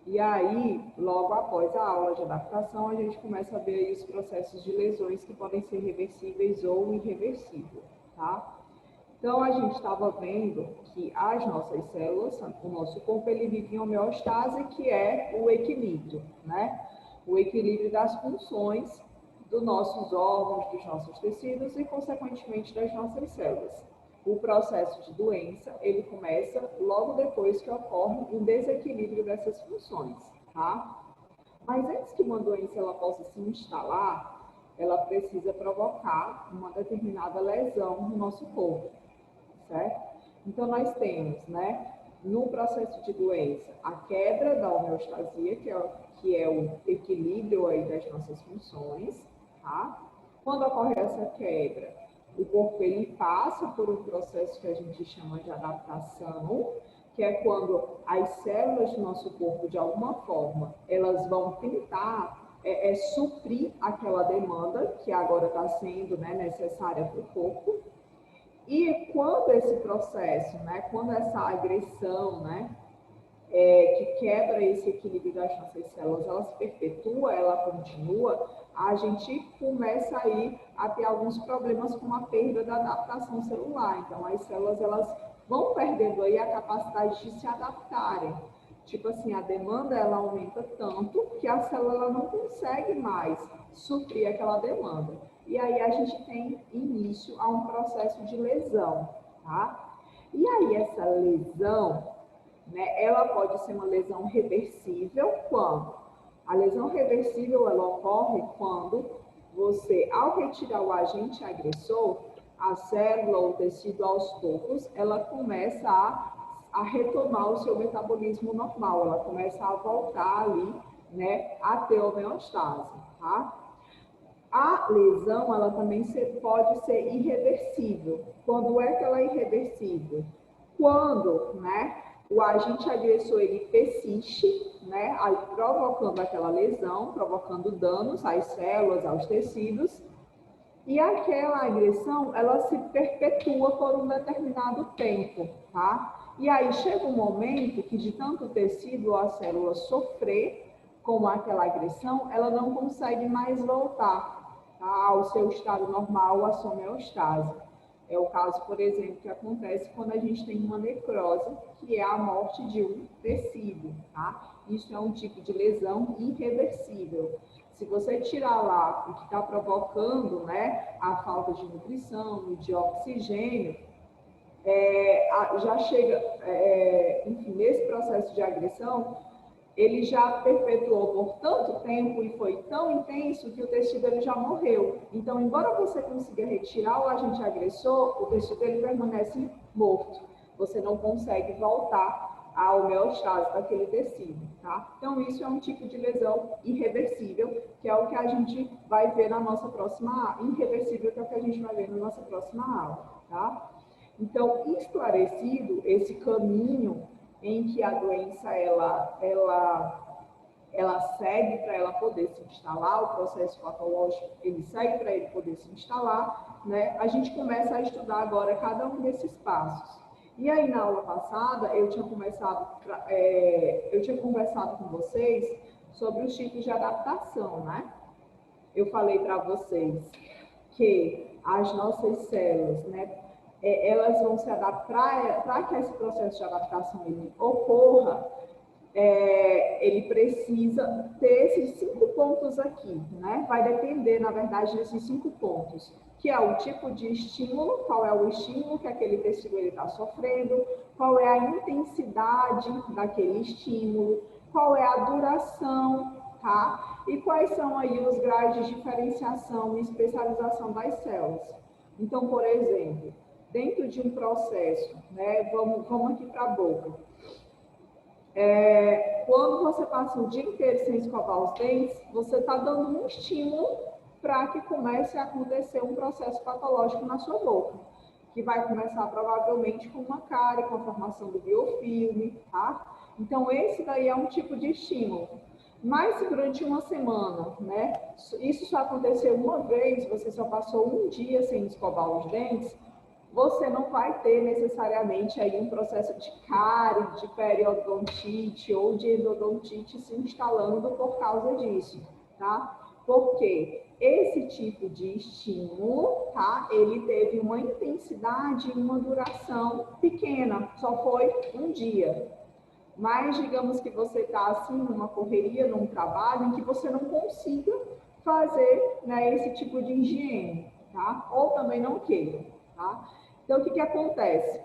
E aí, logo após a aula de adaptação, a gente começa a ver aí os processos de lesões que podem ser reversíveis ou irreversíveis, tá? Então, a gente estava vendo que as nossas células, o nosso corpo, ele vive em homeostase, que é o equilíbrio, né? O equilíbrio das funções dos nossos órgãos, dos nossos tecidos e, consequentemente, das nossas células. O processo de doença, ele começa logo depois que ocorre um desequilíbrio dessas funções, tá? Mas antes que uma doença ela possa se instalar, ela precisa provocar uma determinada lesão no nosso corpo, certo? Então, nós temos, né, no processo de doença, a quebra da homeostasia, que é o equilíbrio aí das nossas funções, tá? Quando ocorre essa quebra, o corpo ele passa por um processo que a gente chama de adaptação, que é quando as células do nosso corpo, de alguma forma, elas vão tentar suprir aquela demanda que agora está sendo, né, necessária para o corpo. E quando esse processo, né, quando essa agressão, né, que quebra esse equilíbrio das nossas células, ela se perpetua, ela continua, a gente começa aí a ter alguns problemas com a perda da adaptação celular. Então, as células elas vão perdendo aí a capacidade de se adaptarem. Tipo assim, a demanda ela aumenta tanto que a célula não consegue mais suprir aquela demanda. E aí a gente tem início a um processo de lesão, tá? E aí essa lesão, né, ela pode ser uma lesão reversível quando? A lesão reversível ela ocorre quando você, ao retirar o agente agressor, a célula ou o tecido aos poucos, ela começa a retomar o seu metabolismo normal, ela começa a voltar ali, né, a ter homeostase, tá? A lesão, ela também pode ser irreversível. Quando é que ela é irreversível? Quando, né, o agente agressor ele persiste, né, provocando aquela lesão, provocando danos às células, aos tecidos, e aquela agressão, ela se perpetua por um determinado tempo, tá? E aí chega um momento que de tanto tecido ou a célula sofrer com aquela agressão, ela não consegue mais voltar, tá, ao seu estado normal, à sua homeostase. É o caso, por exemplo, que acontece quando a gente tem uma necrose, que é a morte de um tecido, tá? Isso é um tipo de lesão irreversível. Se você tirar lá o que está provocando, né, a falta de nutrição e de oxigênio, já chega, enfim, nesse processo de agressão, ele já perpetuou por tanto tempo e foi tão intenso que o tecido ele já morreu. Então, embora você consiga retirar o agente agressor, o tecido ele permanece morto. Você não consegue voltar à homeostase daquele tecido, tá? Então, isso é um tipo de lesão irreversível, que é o que a gente vai ver na nossa próxima aula. Irreversível, que é o que a gente vai ver na nossa próxima aula, tá? Então, esclarecido esse caminho em que a doença ela segue para ela poder se instalar, o processo patológico ele segue para ele poder se instalar, né? A gente começa a estudar agora cada um desses passos. E aí na aula passada eu tinha conversado com vocês sobre os tipos de adaptação, né? Eu falei para vocês que as nossas células, né, elas vão se adaptar, para que esse processo de adaptação ele ocorra, ele precisa ter esses 5 pontos aqui, né? Vai depender, na verdade, desses 5 pontos, que é o tipo de estímulo, qual é o estímulo que aquele tecido está sofrendo, qual é a intensidade daquele estímulo, qual é a duração, tá? E quais são aí os graus de diferenciação e especialização das células. Então, por exemplo, dentro de um processo, né? Vamos aqui para a boca. Quando você passa o dia inteiro sem escovar os dentes, você está dando um estímulo para que comece a acontecer um processo patológico na sua boca, que vai começar provavelmente com uma cárie, com a formação do biofilme, tá? Então, esse daí é um tipo de estímulo. Mas se durante uma semana, né, isso só aconteceu uma vez, você só passou um dia sem escovar os dentes, você não vai ter necessariamente aí um processo de cárie, de periodontite ou de endodontite se instalando por causa disso, tá? Porque esse tipo de estímulo, tá? Ele teve uma intensidade e uma duração pequena, só foi um dia. Mas digamos que você está assim numa correria, num trabalho em que você não consiga fazer, né, esse tipo de higiene, tá? Ou também não queira, tá? Então, o que acontece?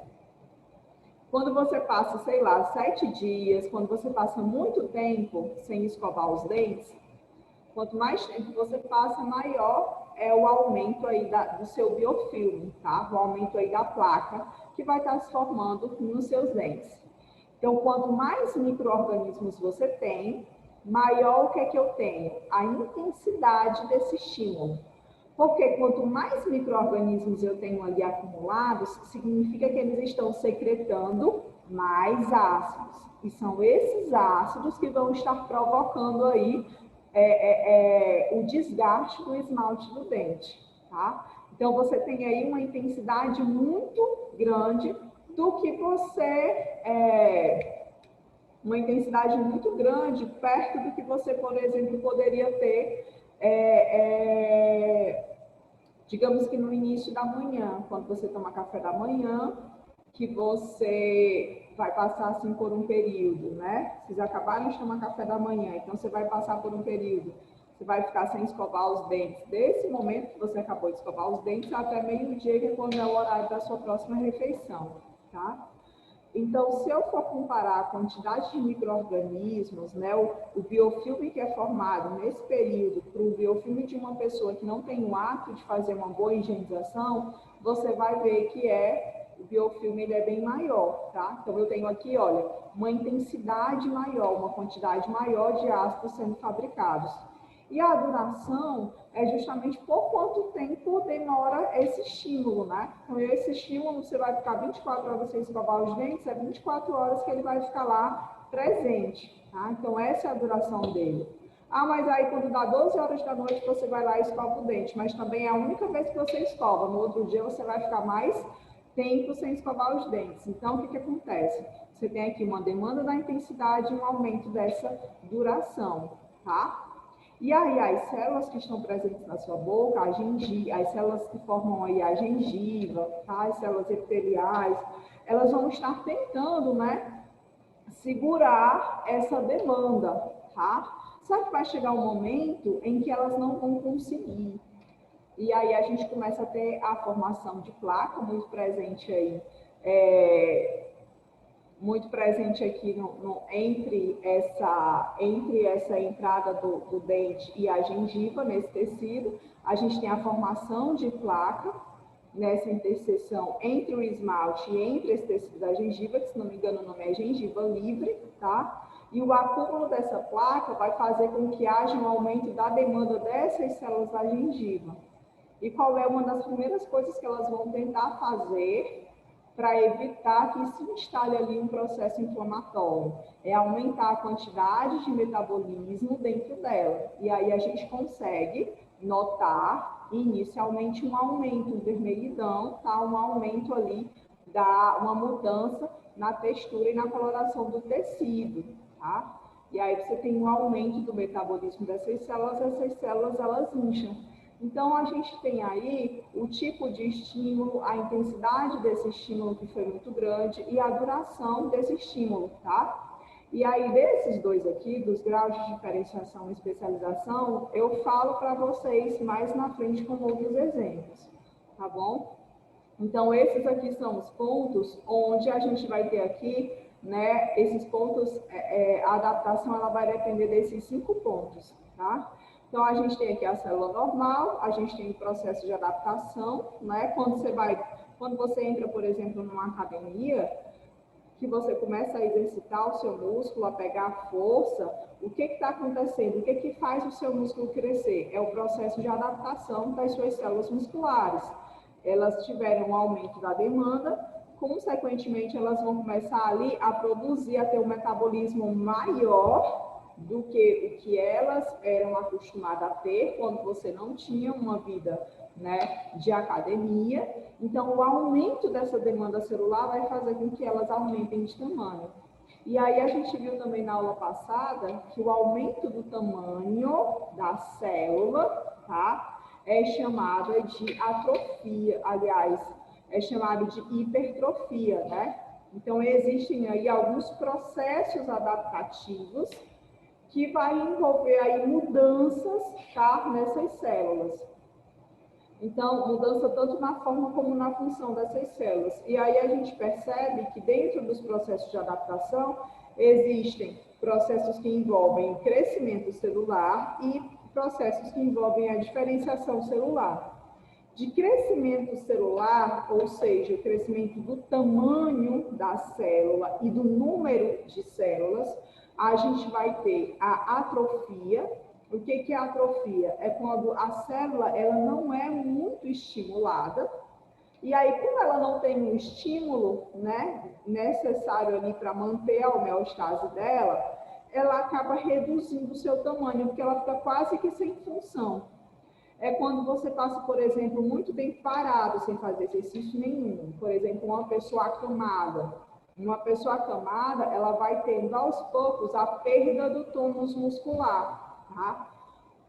Quando você passa, sei lá, 7 dias, quando você passa muito tempo sem escovar os dentes, quanto mais tempo você passa, maior é o aumento aí do seu biofilme, tá? O aumento aí da placa que vai estar se formando nos seus dentes. Então, quanto mais micro-organismos você tem, maior o que é que eu tenho? A intensidade desse estímulo. Porque quanto mais micro-organismos eu tenho ali acumulados, significa que eles estão secretando mais ácidos. E são esses ácidos que vão estar provocando aí o desgaste do esmalte do dente, tá? Então, você tem aí uma intensidade muito grande do que uma intensidade muito grande, perto do que você, por exemplo, poderia ter, digamos que no início da manhã, quando você toma café da manhã, que você vai passar assim por um período, né? Vocês acabaram de tomar café da manhã, então você vai passar por um período, você vai ficar sem escovar os dentes, desse momento que você acabou de escovar os dentes até meio-dia, que é quando é o horário da sua próxima refeição, tá? Então, se eu for comparar a quantidade de micro-organismos, né, o biofilme que é formado nesse período para o biofilme de uma pessoa que não tem o hábito de fazer uma boa higienização, você vai ver que o biofilme ele é bem maior, tá? Então, eu tenho aqui, olha, uma intensidade maior, uma quantidade maior de ácidos sendo fabricados. E a duração é justamente por quanto tempo demora esse estímulo, né? Então, esse estímulo, você vai ficar 24 horas sem escovar os dentes, é 24 horas que ele vai ficar lá presente, tá? Então, essa é a duração dele. Ah, mas aí quando dá 12 horas da noite, você vai lá e escova o dente, mas também é a única vez que você escova. No outro dia, você vai ficar mais tempo sem escovar os dentes. Então, o que acontece? Você tem aqui uma demanda da intensidade e um aumento dessa duração, tá? E aí, as células que estão presentes na sua boca, as células que formam aí a gengiva, tá? As células epiteliais, elas vão estar tentando, né, segurar essa demanda, tá? Só que vai chegar um momento em que elas não vão conseguir. E aí a gente começa a ter a formação de placa muito presente aí, muito presente aqui entre essa entrada do dente e a gengiva, nesse tecido. A gente tem a formação de placa nessa interseção entre o esmalte e entre esse tecido da gengiva, que se não me engano o nome é gengiva livre, tá? E o acúmulo dessa placa vai fazer com que haja um aumento da demanda dessas células da gengiva. E qual é uma das primeiras coisas que elas vão tentar fazer para evitar que se instale ali um processo inflamatório? É aumentar a quantidade de metabolismo dentro dela. E aí a gente consegue notar inicialmente um aumento, um vermelhidão, tá? Um aumento ali, uma mudança na textura e na coloração do tecido, tá? E aí você tem um aumento do metabolismo dessas células elas incham. Então, a gente tem aí o tipo de estímulo, a intensidade desse estímulo que foi muito grande e a duração desse estímulo, tá? E aí, desses dois aqui, dos graus de diferenciação e especialização, eu falo para vocês mais na frente com outros exemplos, tá bom? Então, esses aqui são os pontos onde a gente vai ter aqui, né, esses pontos, a adaptação ela vai depender desses 5 pontos, tá? Então, a gente tem aqui a célula normal, a gente tem o processo de adaptação, né? Quando você entra, por exemplo, numa academia, que você começa a exercitar o seu músculo, a pegar força, o que está acontecendo? O que faz o seu músculo crescer? É o processo de adaptação das suas células musculares. Elas tiveram um aumento da demanda, consequentemente, elas vão começar ali a produzir, a ter um metabolismo maior, do que o que elas eram acostumadas a ter quando você não tinha uma vida, né, de academia. Então, o aumento dessa demanda celular vai fazer com que elas aumentem de tamanho. E aí a gente viu também na aula passada que o aumento do tamanho da célula, tá, é chamada de atrofia, aliás, é chamado de hipertrofia, né? Então, existem aí alguns processos adaptativos que vai envolver aí mudanças, tá, nessas células. Então, mudança tanto na forma como na função dessas células. E aí a gente percebe que dentro dos processos de adaptação existem processos que envolvem crescimento celular e processos que envolvem a diferenciação celular. De crescimento celular, ou seja, o crescimento do tamanho da célula e do número de células, a gente vai ter a atrofia. O que é atrofia? É quando a célula ela não é muito estimulada, e aí, como ela não tem um estímulo, né, necessário ali para manter a homeostase dela, ela acaba reduzindo o seu tamanho, porque ela fica quase que sem função. É quando você passa, por exemplo, muito tempo parado, sem fazer exercício nenhum. Por exemplo, uma pessoa acamada. Uma pessoa acamada, ela vai tendo aos poucos a perda do tônus muscular, tá?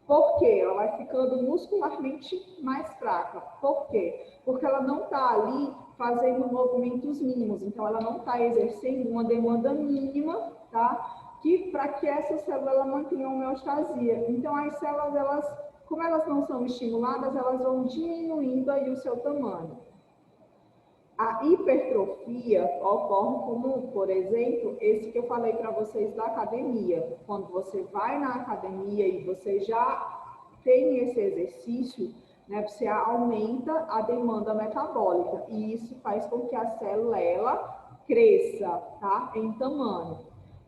Por quê? Ela vai ficando muscularmente mais fraca. Por quê? Porque ela não está ali fazendo movimentos mínimos, então ela não está exercendo uma demanda mínima, tá? Que para que essa célula ela mantenha a homeostasia. Então as células, como elas não são estimuladas, elas vão diminuindo aí o seu tamanho. A hipertrofia ocorre como, por exemplo, esse que eu falei para vocês da academia. Quando você vai na academia e você já tem esse exercício, né, você aumenta a demanda metabólica e isso faz com que a célula ela cresça, tá, em tamanho.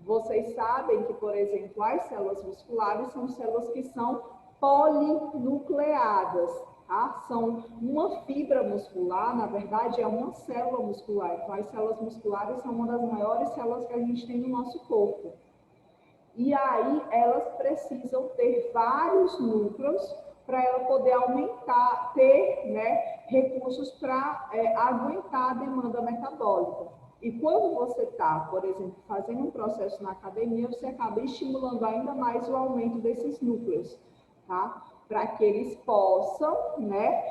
Vocês sabem que, por exemplo, as células musculares são células que são polinucleadas. Tá? São uma fibra muscular, na verdade, é uma célula muscular. Então, as células musculares são uma das maiores células que a gente tem no nosso corpo. E aí, elas precisam ter vários núcleos para ela poder aumentar, ter, né, recursos para aguentar a demanda metabólica. E quando você está, por exemplo, fazendo um processo na academia, você acaba estimulando ainda mais o aumento desses núcleos, tá? Para que eles possam, né,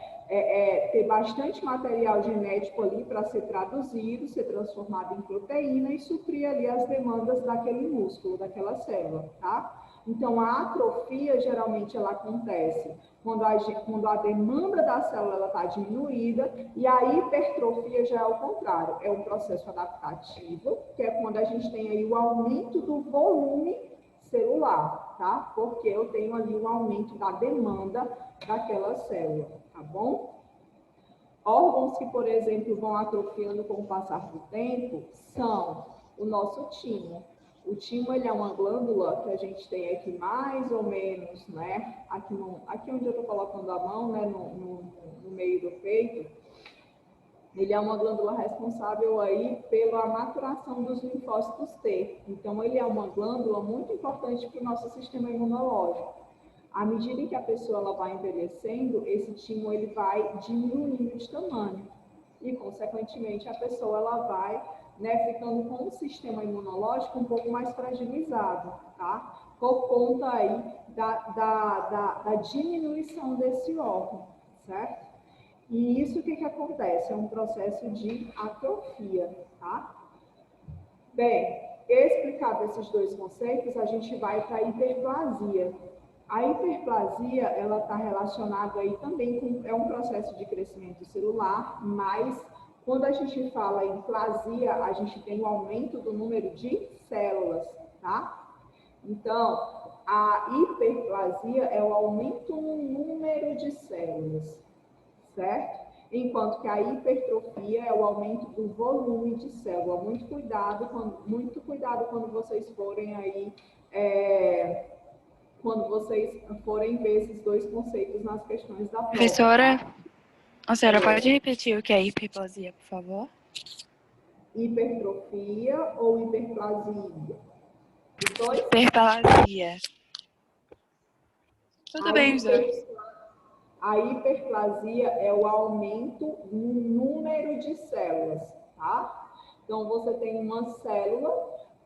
ter bastante material genético ali para ser traduzido, ser transformado em proteína e suprir ali as demandas daquele músculo, daquela célula, tá? Então, a atrofia, geralmente, ela acontece quando a demanda da célula está diminuída, e a hipertrofia já é o contrário, é um processo adaptativo, que é quando a gente tem aí o aumento do volume celular, tá? Porque eu tenho ali um aumento da demanda daquela célula, tá bom? Órgãos que, por exemplo, vão atrofiando com o passar do tempo são o nosso timo. O timo ele é uma glândula que a gente tem aqui mais ou menos, né? Aqui onde eu estou colocando a mão, né? No meio do peito. Ele é uma glândula responsável aí pela maturação dos linfócitos T. Então, ele é uma glândula muito importante para o nosso sistema imunológico. À medida que a pessoa ela vai envelhecendo, esse timo ele vai diminuindo de tamanho. E, consequentemente, a pessoa ela vai, né, ficando com o sistema imunológico um pouco mais fragilizado, tá? Por conta aí da diminuição desse órgão, certo? E isso o que acontece? É um processo de atrofia, tá? Bem, explicado esses dois conceitos, a gente vai para a hiperplasia. A hiperplasia, ela está relacionada aí também com, é um processo de crescimento celular, mas quando a gente fala em plasia, a gente tem um aumento do número de células, tá? Então, a hiperplasia é o aumento no número de células, certo? Enquanto que a hipertrofia é o aumento do volume de célula. Muito cuidado quando vocês forem aí, quando vocês forem ver esses dois conceitos nas questões da prova. Professora, a senhora pode repetir o que é hiperplasia, por favor? Hipertrofia ou hiperplasia? Os dois? Hiperplasia. Tudo bem, os dois. A hiperplasia é o aumento no número de células, tá? Então, você tem uma célula,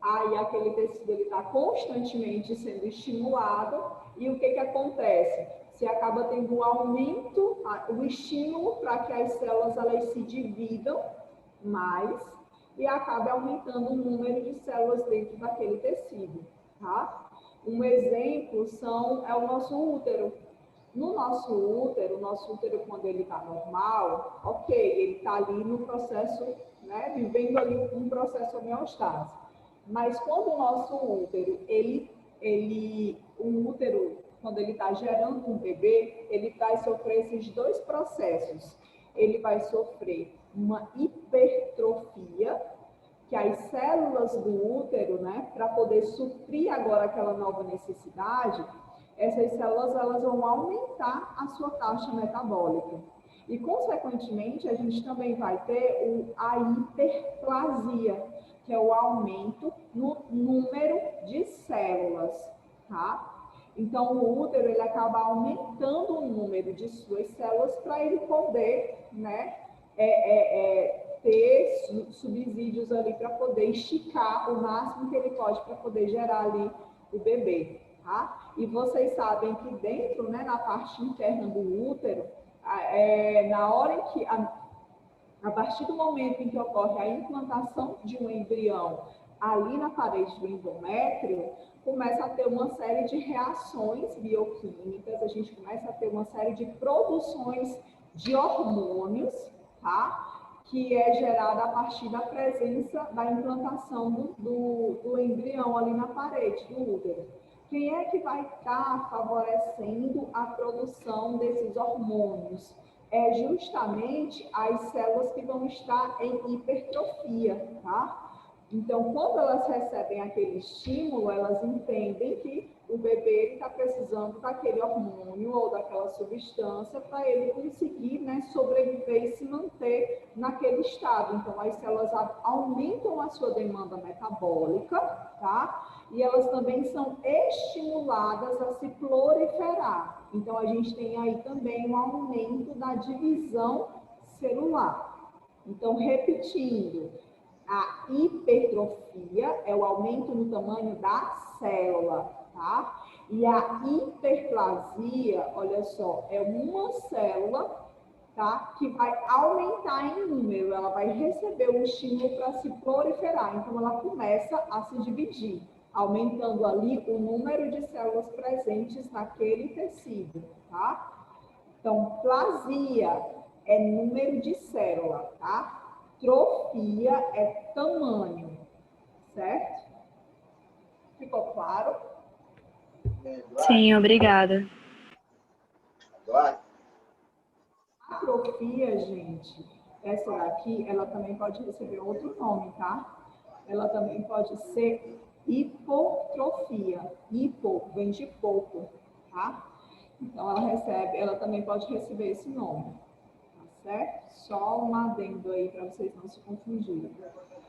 aí aquele tecido está constantemente sendo estimulado, e o que acontece? Você acaba tendo um aumento, o estímulo para que as células elas se dividam mais, e acaba aumentando o número de células dentro daquele tecido, tá? Um exemplo é o nosso útero. No nosso útero, quando ele está normal, ok, ele está ali no processo, né, vivendo ali um processo homeostase. Mas quando o nosso útero, quando ele está gerando um bebê, ele vai sofrer esses dois processos. Ele vai sofrer uma hipertrofia, que as células do útero, né, para poder suprir agora aquela nova necessidade, essas células elas vão aumentar a sua taxa metabólica. E, consequentemente, a gente também vai ter a hiperplasia, que é o aumento no número de células, tá? Então, o útero ele acaba aumentando o número de suas células para ele poder, né, ter subsídios ali para poder esticar o máximo que ele pode para poder gerar ali o bebê, tá? E vocês sabem que dentro, né, na parte interna do útero, na hora em que, a partir do momento em que ocorre a implantação de um embrião ali na parede do endométrio, começa a ter uma série de reações bioquímicas, a gente começa a ter uma série de produções de hormônios, tá? Que é gerada a partir da presença da implantação do embrião ali na parede do útero. Quem é que vai estar favorecendo a produção desses hormônios? É justamente as células que vão estar em hipertrofia, tá? Então, quando elas recebem aquele estímulo, elas entendem que o bebê está precisando daquele hormônio ou daquela substância para ele conseguir, né, sobreviver e se manter naquele estado. Então, as células aumentam a sua demanda metabólica, tá? E elas também são estimuladas a se proliferar. Então, a gente tem aí também um aumento da divisão celular. Então, repetindo, a hipertrofia é o aumento no tamanho da célula, tá? E a hiperplasia, olha só, é uma célula, tá? Que vai aumentar em número, ela vai receber um estímulo para se proliferar, então ela começa a se dividir, aumentando ali o número de células presentes naquele tecido, tá? Então, plasia é número de célula, tá? Trofia é tamanho, certo? Ficou claro? Sim, obrigada. Atrofia, gente, essa daqui, ela também pode receber outro nome, tá? Ela também pode ser hipotrofia. Hipo vem de pouco, tá? Então, ela também pode receber esse nome, tá certo? Só um adendo aí para vocês não se confundirem.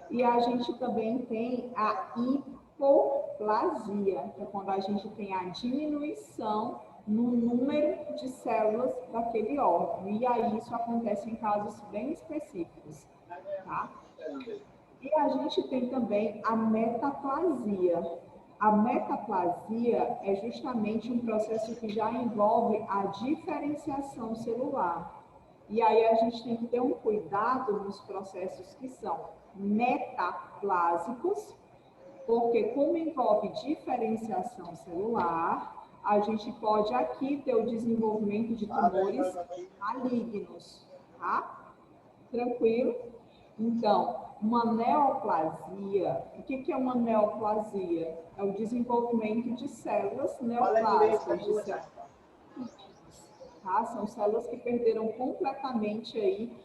E a gente também tem a hipoplasia, que é quando a gente tem a diminuição no número de células daquele órgão. E aí isso acontece em casos bem específicos, tá? E a gente tem também a metaplasia. A metaplasia é justamente um processo que já envolve a diferenciação celular. E aí a gente tem que ter um cuidado nos processos que são metaplásicos, porque como envolve diferenciação celular, a gente pode aqui ter o desenvolvimento de tumores malignos, tá? Tranquilo? Então, uma neoplasia, o que é uma neoplasia? É o desenvolvimento de células neoplásicas, de células, tá? São células que perderam completamente aí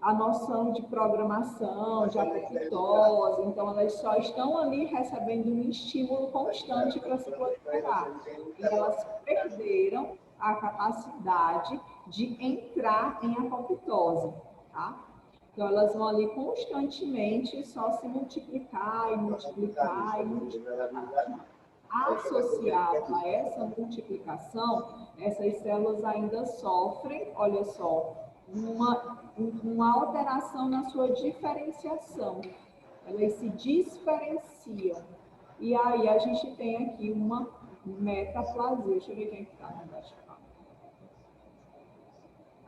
a noção de programação, de apoptose, então elas só estão ali recebendo um estímulo constante para se proliferar. E elas perderam a capacidade de entrar em apoptose, tá? Então, elas vão ali constantemente só se multiplicar e multiplicar e multiplicar. Associado a essa multiplicação, essas células ainda sofrem, olha só, uma alteração na sua diferenciação. Elas se diferenciam. E aí a gente tem aqui uma metaplasia. Deixa eu ver quem está no baixo.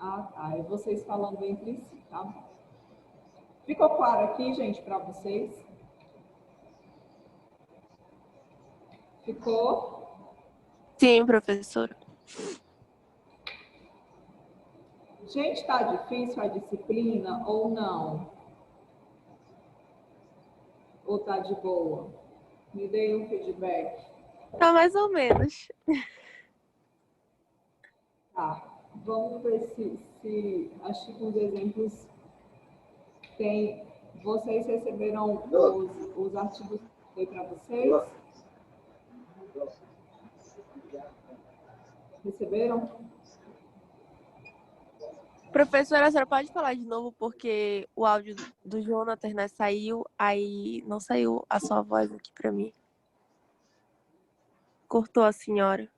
Ah, tá. É vocês falando entre si, tá? Ficou claro aqui, gente, para vocês? Ficou? Sim, professora. Gente, tá difícil a disciplina ou não? Ou tá de boa? Me dê um feedback. Tá mais ou menos. Tá. Vamos ver se acho que com os exemplos tem. Vocês receberam os artigos que eu dei para vocês? Receberam? Professora, a senhora pode falar de novo, porque o áudio do Jonathan, né, saiu, aí não saiu a sua voz aqui para mim. Cortou a senhora.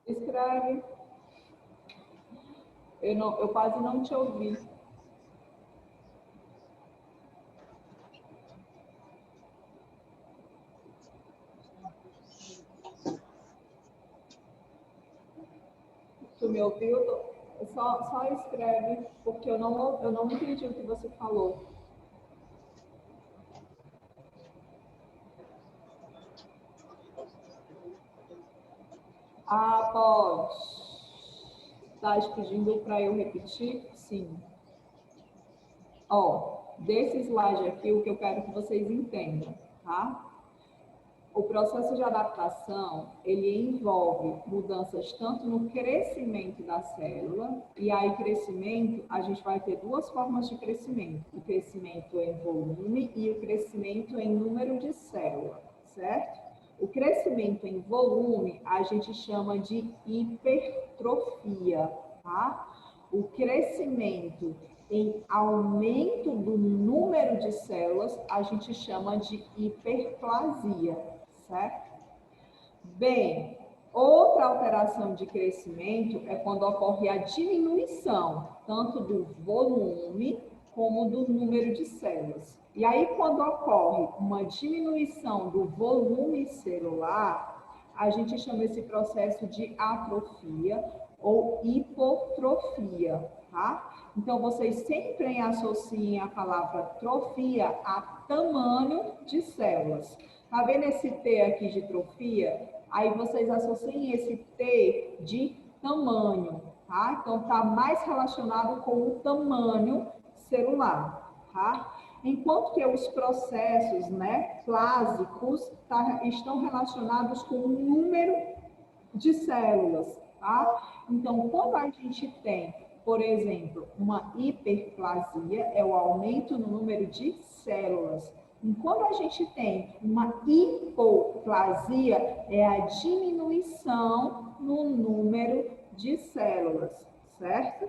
Escreve. Eu quase não te ouvi. Tu me ouviu? Só escreve, porque eu não entendi o que você falou. Ah, pode. Está pedindo para eu repetir? Sim. Ó, desse slide aqui, o que eu quero que vocês entendam, tá? O processo de adaptação, ele envolve mudanças tanto no crescimento da célula, e aí crescimento, a gente vai ter duas formas de crescimento, o crescimento em volume e o crescimento em número de células, certo? O crescimento em volume, a gente chama de hipertrofia, tá? O crescimento em aumento do número de células, a gente chama de hiperplasia, certo? Bem, outra alteração de crescimento é quando ocorre a diminuição, tanto do volume como do número de células. E aí, quando ocorre uma diminuição do volume celular, a gente chama esse processo de atrofia ou hipotrofia, tá? Então, vocês sempre associem a palavra trofia a tamanho de células. Tá vendo esse T aqui de trofia? Aí vocês associem esse T de tamanho, tá? Então, tá mais relacionado com o tamanho celular, tá? Enquanto que os processos, né, plásicos estão relacionados com o número de células, tá? Então, quando a gente tem, por exemplo, uma hiperplasia, é o aumento no número de células. Quando a gente tem uma hipoplasia, é a diminuição no número de células, certo?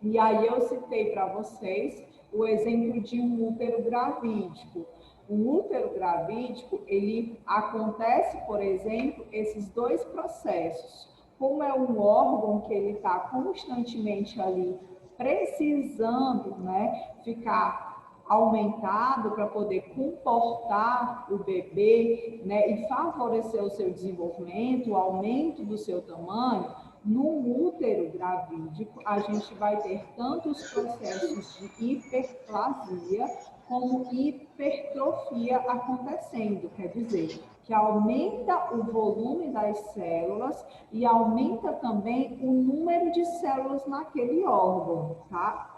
E aí eu citei para vocês o exemplo de um útero gravídico. O útero gravídico, ele acontece, por exemplo, esses dois processos. Como é um órgão que ele está constantemente ali precisando, né, ficar aumentado para poder comportar o bebê, né, e favorecer o seu desenvolvimento, o aumento do seu tamanho, no útero gravídico, a gente vai ter tanto os processos de hiperplasia como hipertrofia acontecendo, quer dizer, que aumenta o volume das células e aumenta também o número de células naquele órgão, tá?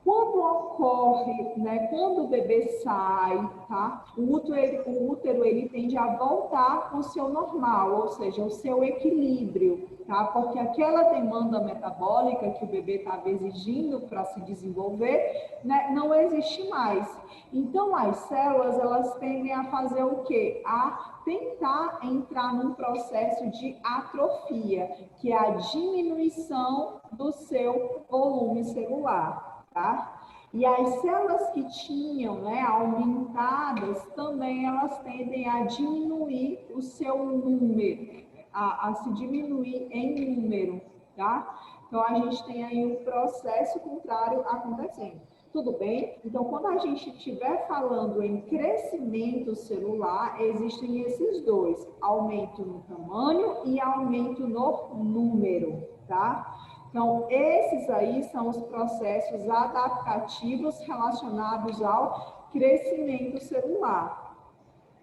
Quando ocorre, né, quando o bebê sai, tá? O útero ele tende a voltar ao seu normal, ou seja, o seu equilíbrio, tá? Porque aquela demanda metabólica que o bebê estava exigindo para se desenvolver, né, não existe mais. Então, as células, elas tendem a fazer o quê? A tentar entrar num processo de atrofia, que é a diminuição do seu volume celular. Tá? E as células que tinham, né, aumentadas, também elas tendem a diminuir o seu número, a se diminuir em número, tá? Então, a gente tem aí um processo contrário acontecendo. Tudo bem? Então, quando a gente estiver falando em crescimento celular, existem esses dois, aumento no tamanho e aumento no número, tá? Então, esses aí são os processos adaptativos relacionados ao crescimento celular.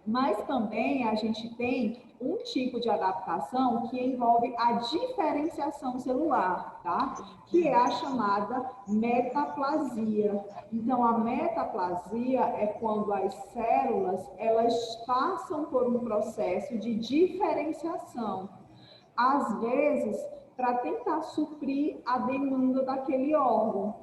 Mas também a gente tem um tipo de adaptação que envolve a diferenciação celular, tá? Que é a chamada metaplasia. Então, a metaplasia é quando as células, elas passam por um processo de diferenciação. Às vezes, para tentar suprir a demanda daquele órgão.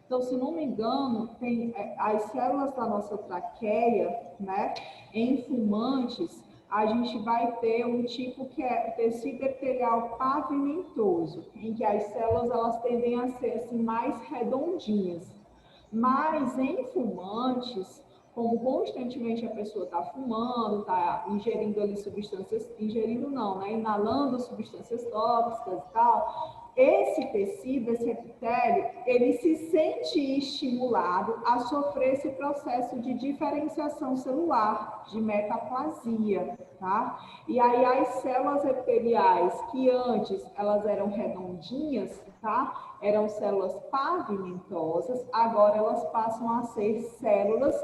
Então, se não me engano, tem as células da nossa traqueia, né, em fumantes, a gente vai ter um tipo que é tecido epitelial pavimentoso, em que as células elas tendem a ser assim, mais redondinhas. Mas em fumantes, como constantemente a pessoa está fumando, está ingerindo ali substâncias, ingerindo não, né? Inalando substâncias tóxicas e tal, esse tecido, esse epitélio, ele se sente estimulado a sofrer esse processo de diferenciação celular, de metaplasia, tá? E aí as células epiteliais que antes elas eram redondinhas, tá? Eram células pavimentosas, agora elas passam a ser células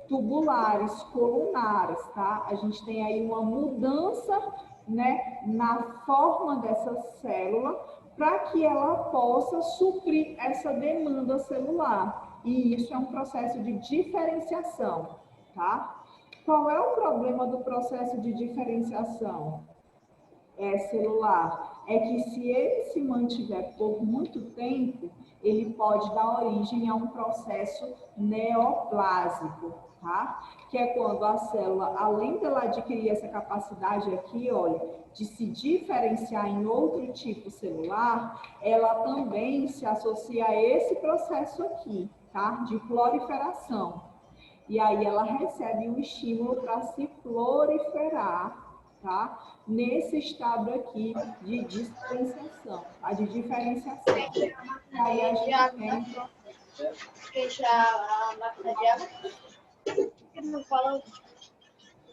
tubulares, colunares, tá? A gente tem aí uma mudança, né, na forma dessa célula para que ela possa suprir essa demanda celular. E isso é um processo de diferenciação, tá? Qual é o problema do processo de diferenciação celular? É que se ele se mantiver por muito tempo, ele pode dar origem a um processo neoplásico, tá? Que é quando a célula, além dela adquirir essa capacidade aqui, olha, de se diferenciar em outro tipo celular, ela também se associa a esse processo aqui, tá? De proliferação. E aí ela recebe um estímulo para se proliferar, tá? Nesse estado aqui de diferenciação, tá? De diferenciação. E aí a gente tem...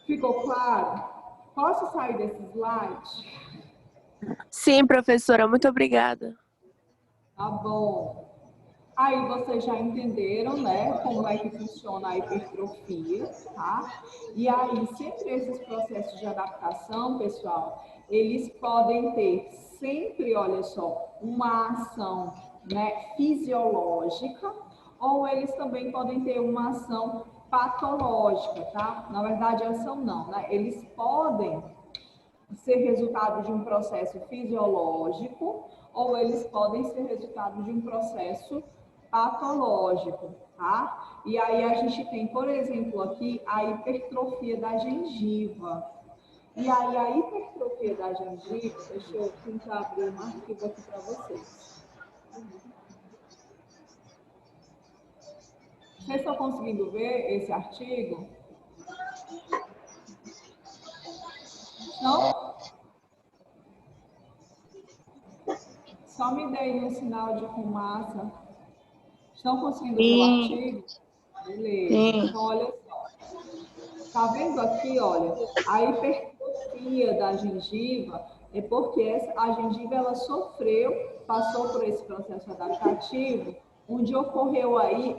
Ficou claro? Posso sair desse slide? Sim, professora, muito obrigada. Tá bom. Aí vocês já entenderam, né, como é que funciona a hipertrofia, tá? E aí, sempre esses processos de adaptação, pessoal, eles podem ter sempre, olha só, uma ação, né, fisiológica, ou eles também podem ter uma ação patológica, tá? Na verdade, ação não, né? Eles podem ser resultado de um processo fisiológico ou eles podem ser resultado de um processo patológico, tá? E aí a gente tem, por exemplo, aqui a hipertrofia da gengiva. E aí a hipertrofia da gengiva, deixa eu tentar abrir um arquivo aqui para vocês. Vocês estão conseguindo ver esse artigo? Não? Só me deem um sinal de fumaça. Estão conseguindo ver o artigo? Beleza. Então, olha só. Tá vendo aqui, olha, a hipertrofia da gengiva é porque a gengiva ela sofreu, passou por esse processo adaptativo, onde ocorreu aí,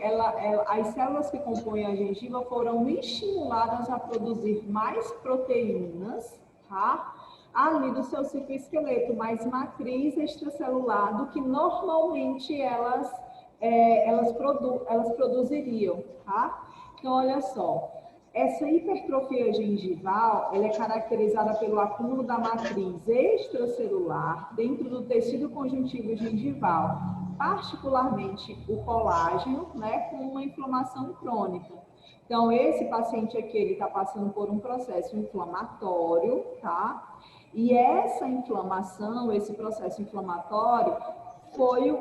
as células que compõem a gengiva foram estimuladas a produzir mais proteínas, tá? Ali do seu citoesqueleto, mais matriz extracelular do que normalmente elas produziriam, tá? Então, olha só, essa hipertrofia gengival, ela é caracterizada pelo acúmulo da matriz extracelular dentro do tecido conjuntivo gengival, particularmente o colágeno, né, com uma inflamação crônica. Então, esse paciente aqui, ele está passando por um processo inflamatório, tá? E essa inflamação, esse processo inflamatório, foi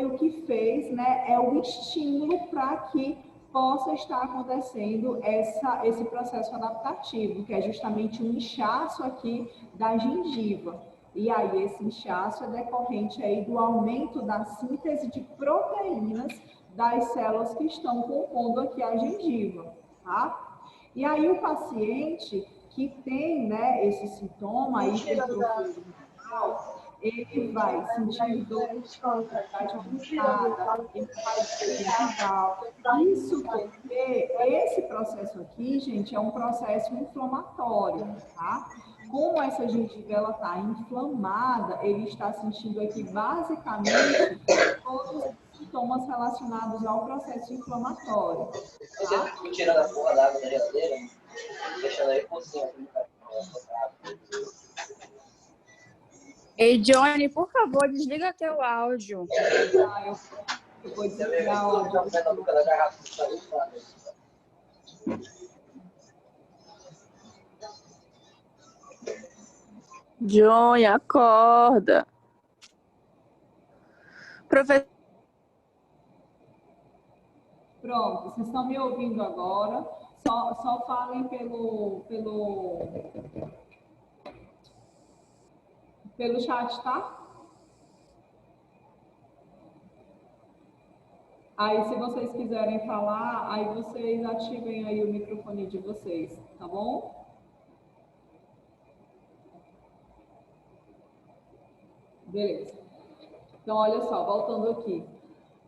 o que fez, né? É o estímulo para que possa estar acontecendo esse processo adaptativo, que é justamente um inchaço aqui da gengiva. E aí esse inchaço é decorrente aí do aumento da síntese de proteínas das células que estão compondo aqui a gengiva, tá? E aí o paciente que tem, né, esse sintoma, hipertrofia gengival, ele vai sentir dor de atividade aumentada, ele vai ter gengival. Isso porque esse processo aqui, gente, é um processo inflamatório, tá? Como essa gengiva está inflamada, ele está sentindo aqui basicamente todos os sintomas relacionados ao processo inflamatório. Tá? Você tirando a porra da água da geladeira, deixando aí por cima. Ei, Johnny, por favor, desliga teu áudio. Eu vou desligar o áudio. Johnny, acorda. Professor, Pronto, vocês estão me ouvindo agora? Só falem pelo chat, tá? Aí, se vocês quiserem falar, aí vocês ativem aí o microfone de vocês, tá bom? Beleza. Então, olha só, voltando aqui.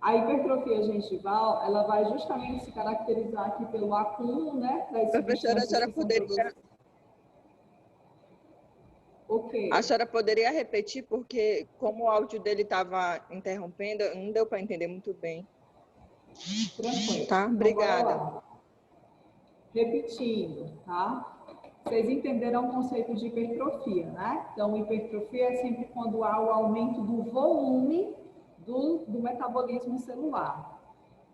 A hipertrofia gengival, ela vai justamente se caracterizar aqui pelo acúmulo, né? Professora, a senhora poderia... Ok. A senhora poderia repetir, porque como o áudio dele estava interrompendo, não deu para entender muito bem. Tranquilo. Tá? Então, Obrigada. Repetindo, tá? Vocês entenderam o conceito de hipertrofia, né? Então, hipertrofia é sempre quando há o aumento do volume do metabolismo celular.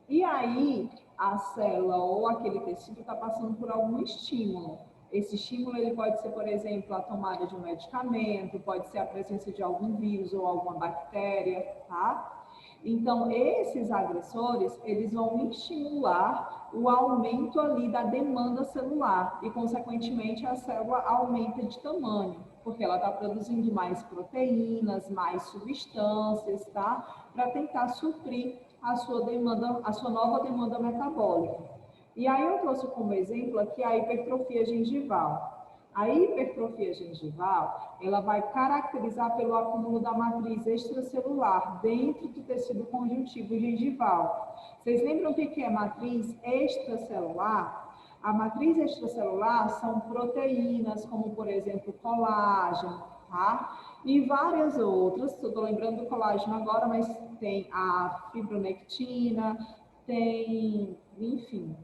E aí, a célula ou aquele tecido está passando por algum estímulo. Esse estímulo ele pode ser, por exemplo, a tomada de um medicamento, pode ser a presença de algum vírus ou alguma bactéria, tá? Então, esses agressores, eles vão estimular o aumento ali da demanda celular e, consequentemente, a célula aumenta de tamanho, porque ela está produzindo mais proteínas, mais substâncias, tá? Para tentar suprir a sua demanda, a sua nova demanda metabólica. E aí eu trouxe como exemplo aqui a hipertrofia gengival. A hipertrofia gengival, ela vai caracterizar pelo acúmulo da matriz extracelular dentro do tecido conjuntivo gengival. Vocês lembram o que é matriz extracelular? A matriz extracelular são proteínas, como por exemplo colágeno, tá? E várias outras, estou lembrando do colágeno agora, mas tem a fibronectina, tem, enfim,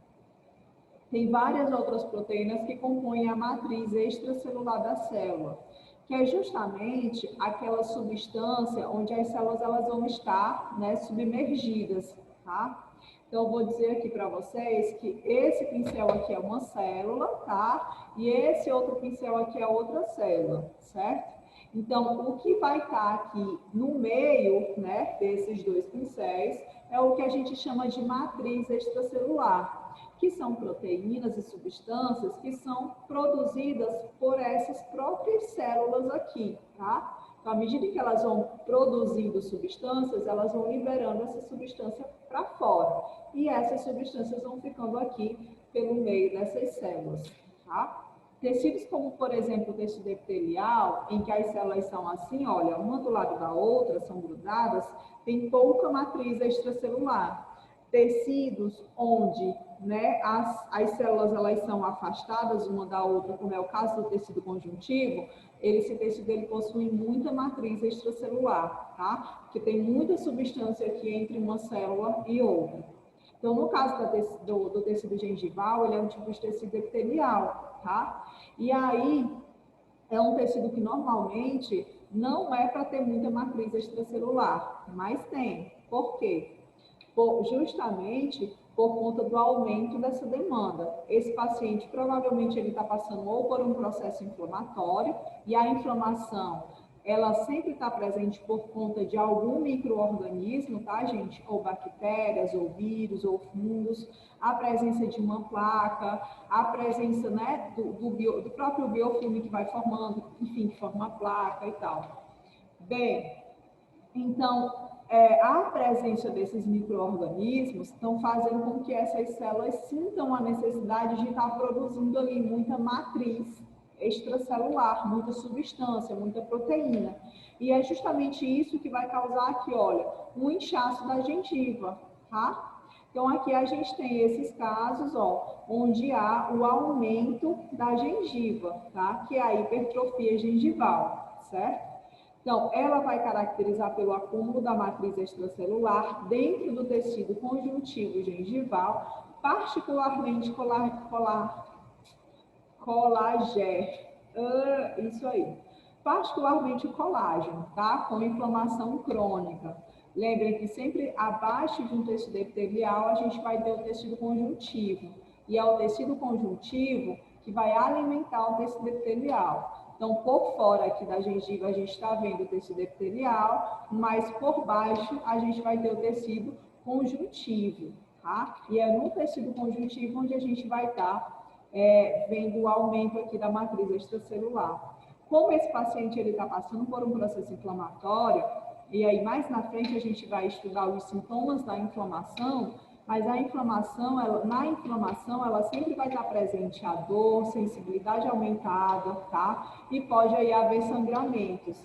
tem várias outras proteínas que compõem a matriz extracelular da célula, que é justamente aquela substância onde as células elas vão estar, né, submergidas, tá? Então, eu vou dizer aqui para vocês que esse pincel aqui é uma célula, tá? E esse outro pincel aqui é outra célula, certo? Então, o que vai estar aqui no meio, né, desses dois pincéis é o que a gente chama de matriz extracelular, que são proteínas e substâncias que são produzidas por essas próprias células aqui, tá? Então, à medida que elas vão produzindo substâncias, elas vão liberando essa substância para fora. E essas substâncias vão ficando aqui pelo meio dessas células, tá? Tecidos como, por exemplo, o tecido epitelial, em que as células são assim, olha, uma do lado da outra, são grudadas, tem pouca matriz extracelular. Tecidos onde, né, as células elas são afastadas uma da outra, como é o caso do tecido conjuntivo, esse tecido ele possui muita matriz extracelular, tá? Porque tem muita substância aqui entre uma célula e outra. Então, no caso do tecido gengival, ele é um tipo de tecido epitelial, tá? E aí, é um tecido que normalmente não é para ter muita matriz extracelular, mas tem. Por quê? Justamente por conta do aumento dessa demanda. Esse paciente provavelmente ele está passando ou por um processo inflamatório, e a inflamação ela sempre está presente por conta de algum micro-organismo, tá, gente? Ou bactérias, ou vírus, ou fungos, a presença de uma placa, a presença, né, do próprio biofilme que vai formando, enfim, que forma a placa e tal. Bem, então, a presença desses micro-organismos estão fazendo com que essas células sintam a necessidade de estar produzindo ali muita matriz extracelular, muita substância, muita proteína. E é justamente isso que vai causar aqui, olha, um inchaço da gengiva, tá? Então, aqui a gente tem esses casos, ó, onde há o aumento da gengiva, tá? Que é a hipertrofia gengival, certo? Então, ela vai caracterizar pelo acúmulo da matriz extracelular dentro do tecido conjuntivo gengival, particularmente isso aí. Particularmente o colágeno, tá? Com inflamação crônica. Lembrem que sempre abaixo de um tecido epitelial a gente vai ter o tecido conjuntivo. E é o tecido conjuntivo que vai alimentar o tecido epitelial. Então, por fora aqui da gengiva a gente está vendo o tecido epitelial, mas por baixo a gente vai ter o tecido conjuntivo, tá? E é no tecido conjuntivo onde a gente vai estar vendo o aumento aqui da matriz extracelular. Como esse paciente ele está passando por um processo inflamatório, e aí mais na frente a gente vai estudar os sintomas da inflamação, mas a inflamação, na inflamação, ela sempre vai estar presente a dor, sensibilidade aumentada, tá? E pode aí haver sangramentos,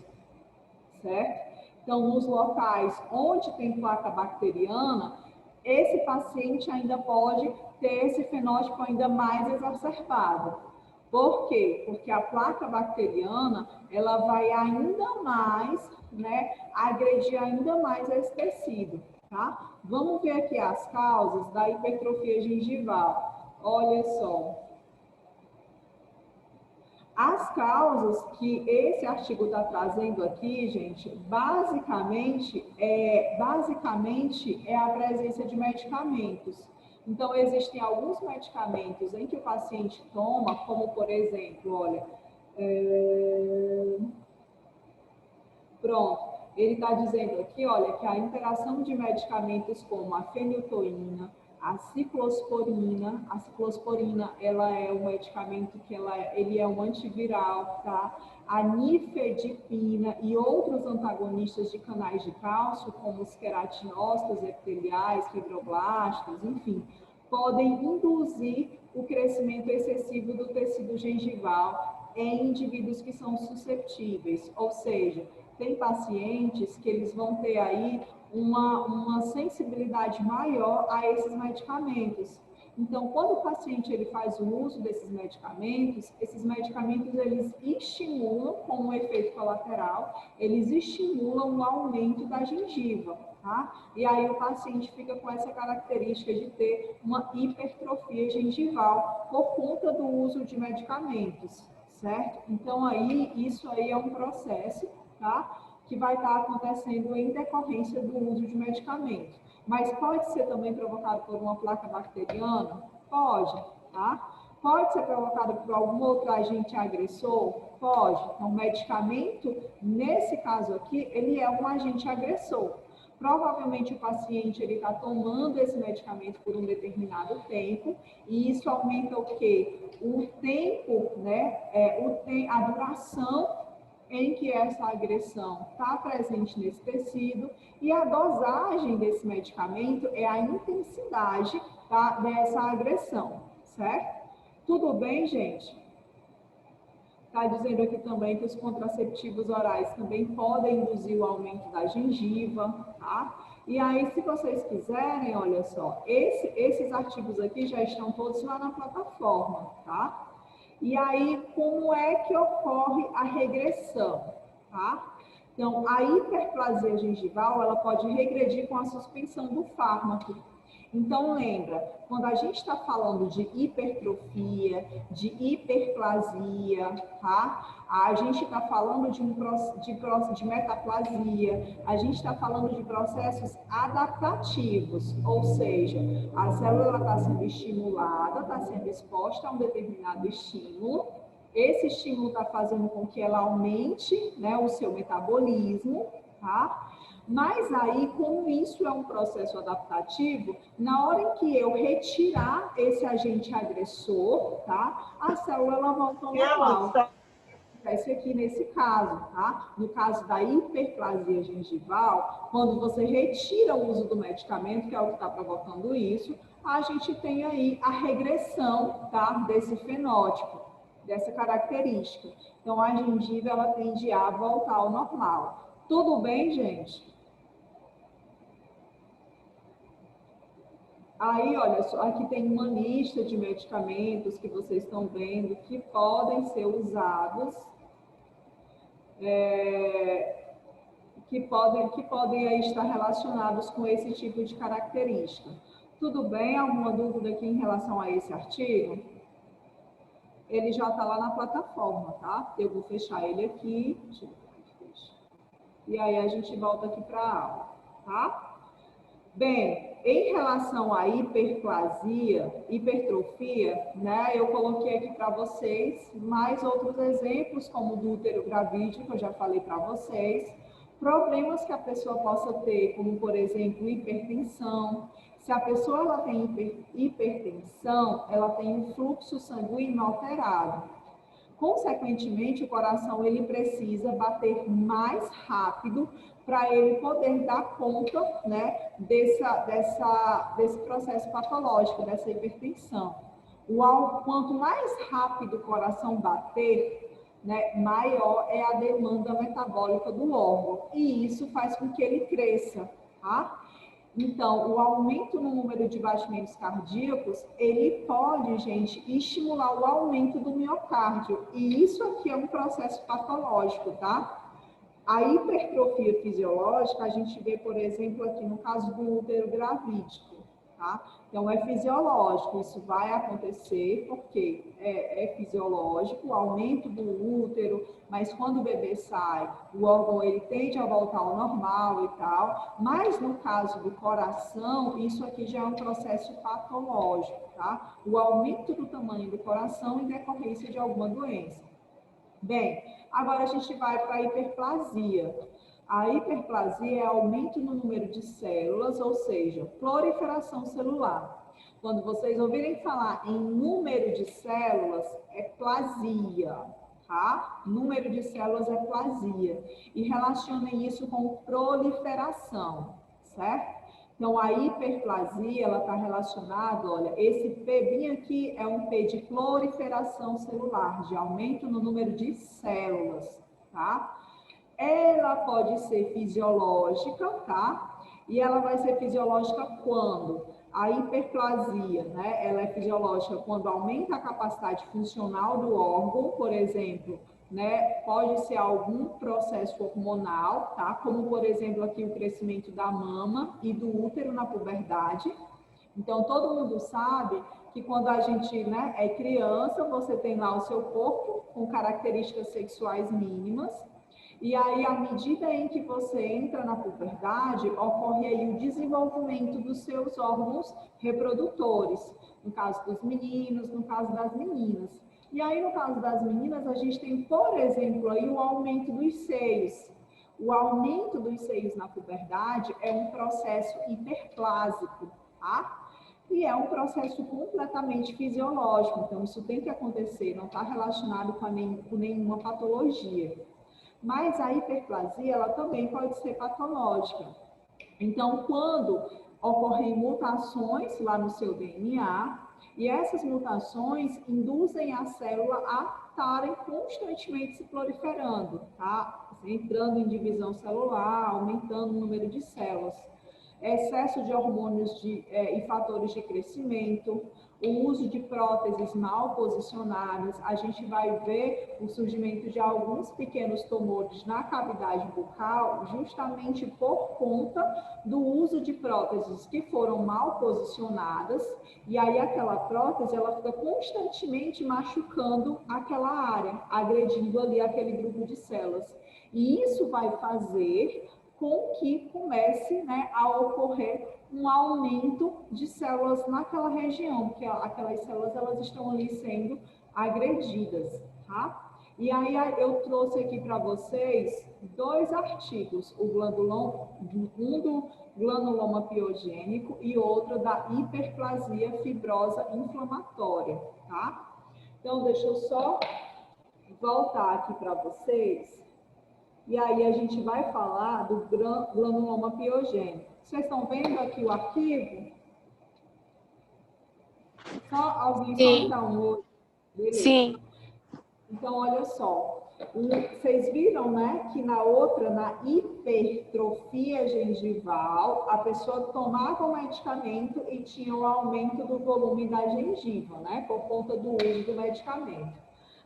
certo? Então, nos locais onde tem placa bacteriana, esse paciente ainda pode ter esse fenótipo ainda mais exacerbado. Por quê? Porque a placa bacteriana, ela vai ainda mais, né, agredir ainda mais esse tecido, tá? Vamos ver aqui as causas da hipertrofia gengival. Olha só. As causas que esse artigo está trazendo aqui, gente, basicamente é a presença de medicamentos. Então, existem alguns medicamentos em que o paciente toma, como por exemplo, olha, pronto, ele está dizendo aqui, olha, que a interação de medicamentos como a feniltoína, a ciclosporina, ela é um medicamento que ele é um antiviral, tá? A nifedipina e outros antagonistas de canais de cálcio, como os queratinócitos epiteliais, fibroblastos, enfim, podem induzir o crescimento excessivo do tecido gengival em indivíduos que são susceptíveis, ou seja, tem pacientes que eles vão ter aí uma sensibilidade maior a esses medicamentos. Então, quando o paciente ele faz o uso desses medicamentos, eles estimulam, como um efeito colateral, eles estimulam o aumento da gengiva, tá? E aí o paciente fica com essa característica de ter uma hipertrofia gengival por conta do uso de medicamentos, certo? Então, isso aí é um processo, tá? Que vai estar acontecendo em decorrência do uso de medicamentos. Mas pode ser também provocado por uma placa bacteriana? Pode, tá? Pode ser provocado por algum outro agente agressor? Pode. Então, o medicamento, nesse caso aqui, ele é um agente agressor. Provavelmente o paciente ele está tomando esse medicamento por um determinado tempo, e isso aumenta o quê? O tempo, né? A duração em que essa agressão está presente nesse tecido, e a dosagem desse medicamento é a intensidade, tá, dessa agressão, certo? Tudo bem, gente? Está dizendo aqui também que os contraceptivos orais também podem induzir o aumento da gengiva, tá? E aí, se vocês quiserem, olha só, esses artigos aqui já estão todos lá na plataforma, tá? E aí, como é que ocorre a regressão, tá? Então, a hiperplasia gengival, ela pode regredir com a suspensão do fármaco. Então, lembra, quando a gente está falando de hipertrofia, de hiperplasia, tá? A gente está falando de metaplasia, a gente está falando de processos adaptativos, ou seja, a célula está sendo estimulada, está sendo exposta a um determinado estímulo, Esse estímulo está fazendo com que ela aumente, né, o seu metabolismo, tá? Mas aí, como isso é um processo adaptativo, na hora em que eu retirar esse agente agressor, tá? A célula ela volta ao normal. Acontece aqui nesse caso, tá? No caso da hiperplasia gengival, quando você retira o uso do medicamento, que é o que está provocando isso, a gente tem aí a regressão, tá? Desse fenótipo, dessa característica. Então, a gengiva, ela tende a voltar ao normal. Tudo bem, gente? Aí, olha só, aqui tem uma lista de medicamentos que vocês estão vendo que podem ser usados, que podem aí estar relacionados com esse tipo de característica. Tudo bem? Alguma dúvida aqui em relação a esse artigo? Ele já está lá na plataforma, tá? Eu vou fechar ele aqui. Deixa eu ver. E aí a gente volta aqui para a aula, tá? Bem, em relação à hiperplasia, hipertrofia, né, eu coloquei aqui para vocês mais outros exemplos, como o do útero gravídeo, que eu já falei para vocês, problemas que a pessoa possa ter, como, por exemplo, hipertensão. Se a pessoa ela tem hipertensão, ela tem um fluxo sanguíneo alterado. Consequentemente, o coração ele precisa bater mais rápido para ele poder dar conta, né, desse processo patológico, dessa hipertensão. Quanto mais rápido o coração bater, né, maior é a demanda metabólica do órgão. E isso faz com que ele cresça, tá? Então, o aumento no número de batimentos cardíacos, ele pode, gente, estimular o aumento do miocárdio. E isso aqui é um processo patológico, tá? A hipertrofia fisiológica, a gente vê, por exemplo, aqui no caso do útero gravídico, tá? Então, é fisiológico, isso vai acontecer porque é fisiológico, o aumento do útero, mas quando o bebê sai, o órgão ele tende a voltar ao normal e tal, mas no caso do coração, isso aqui já é um processo patológico, tá? O aumento do tamanho do coração em decorrência de alguma doença. Bem, agora a gente vai para a hiperplasia. A hiperplasia é aumento no número de células, ou seja, proliferação celular. Quando vocês ouvirem falar em número de células, é plasia, tá? Número de células é plasia. E relacionem isso com proliferação, certo? Então, a hiperplasia, ela está relacionada, olha, esse P bem aqui é um P de proliferação celular, de aumento no número de células, tá? Ela pode ser fisiológica, tá? E ela vai ser fisiológica quando? A hiperplasia, né? Ela é fisiológica quando aumenta a capacidade funcional do órgão, por exemplo, né? Pode ser algum processo hormonal, tá? Como, por exemplo, aqui o crescimento da mama e do útero na puberdade. Então, todo mundo sabe que quando a gente, né, é criança, você tem lá o seu corpo com características sexuais mínimas. E aí, à medida em que você entra na puberdade, ocorre aí o desenvolvimento dos seus órgãos reprodutores. No caso dos meninos, no caso das meninas. E aí, no caso das meninas, a gente tem, por exemplo, aí o aumento dos seios. O aumento dos seios na puberdade é um processo hiperplásico, tá? E é um processo completamente fisiológico. Então, isso tem que acontecer, não está relacionado com nenhuma patologia. Mas a hiperplasia, ela também pode ser patológica. Então, quando ocorrem mutações lá no seu DNA, e essas mutações induzem a célula a estarem constantemente se proliferando, tá? Entrando em divisão celular, aumentando o número de células. Excesso de hormônios e fatores de crescimento, o uso de próteses mal posicionadas, a gente vai ver o surgimento de alguns pequenos tumores na cavidade bucal, justamente por conta do uso de próteses que foram mal posicionadas, e aí aquela prótese, ela fica constantemente machucando aquela área, agredindo ali aquele grupo de células. E isso vai fazer com que comece, né, a ocorrer um aumento de células naquela região, porque aquelas células elas estão ali sendo agredidas, tá? E aí eu trouxe aqui para vocês 2 artigos, um do granuloma piogênico e outro da hiperplasia fibrosa inflamatória, tá? Então, deixa eu só voltar aqui para vocês. E aí a gente vai falar do granuloma piogênico. Vocês estão vendo aqui o arquivo? Alguém só me dá um oi. Beleza. Sim. Então, olha só. Vocês viram, né, que na hipertrofia gengival, a pessoa tomava o medicamento e tinha um aumento do volume da gengiva, né, por conta do uso do medicamento.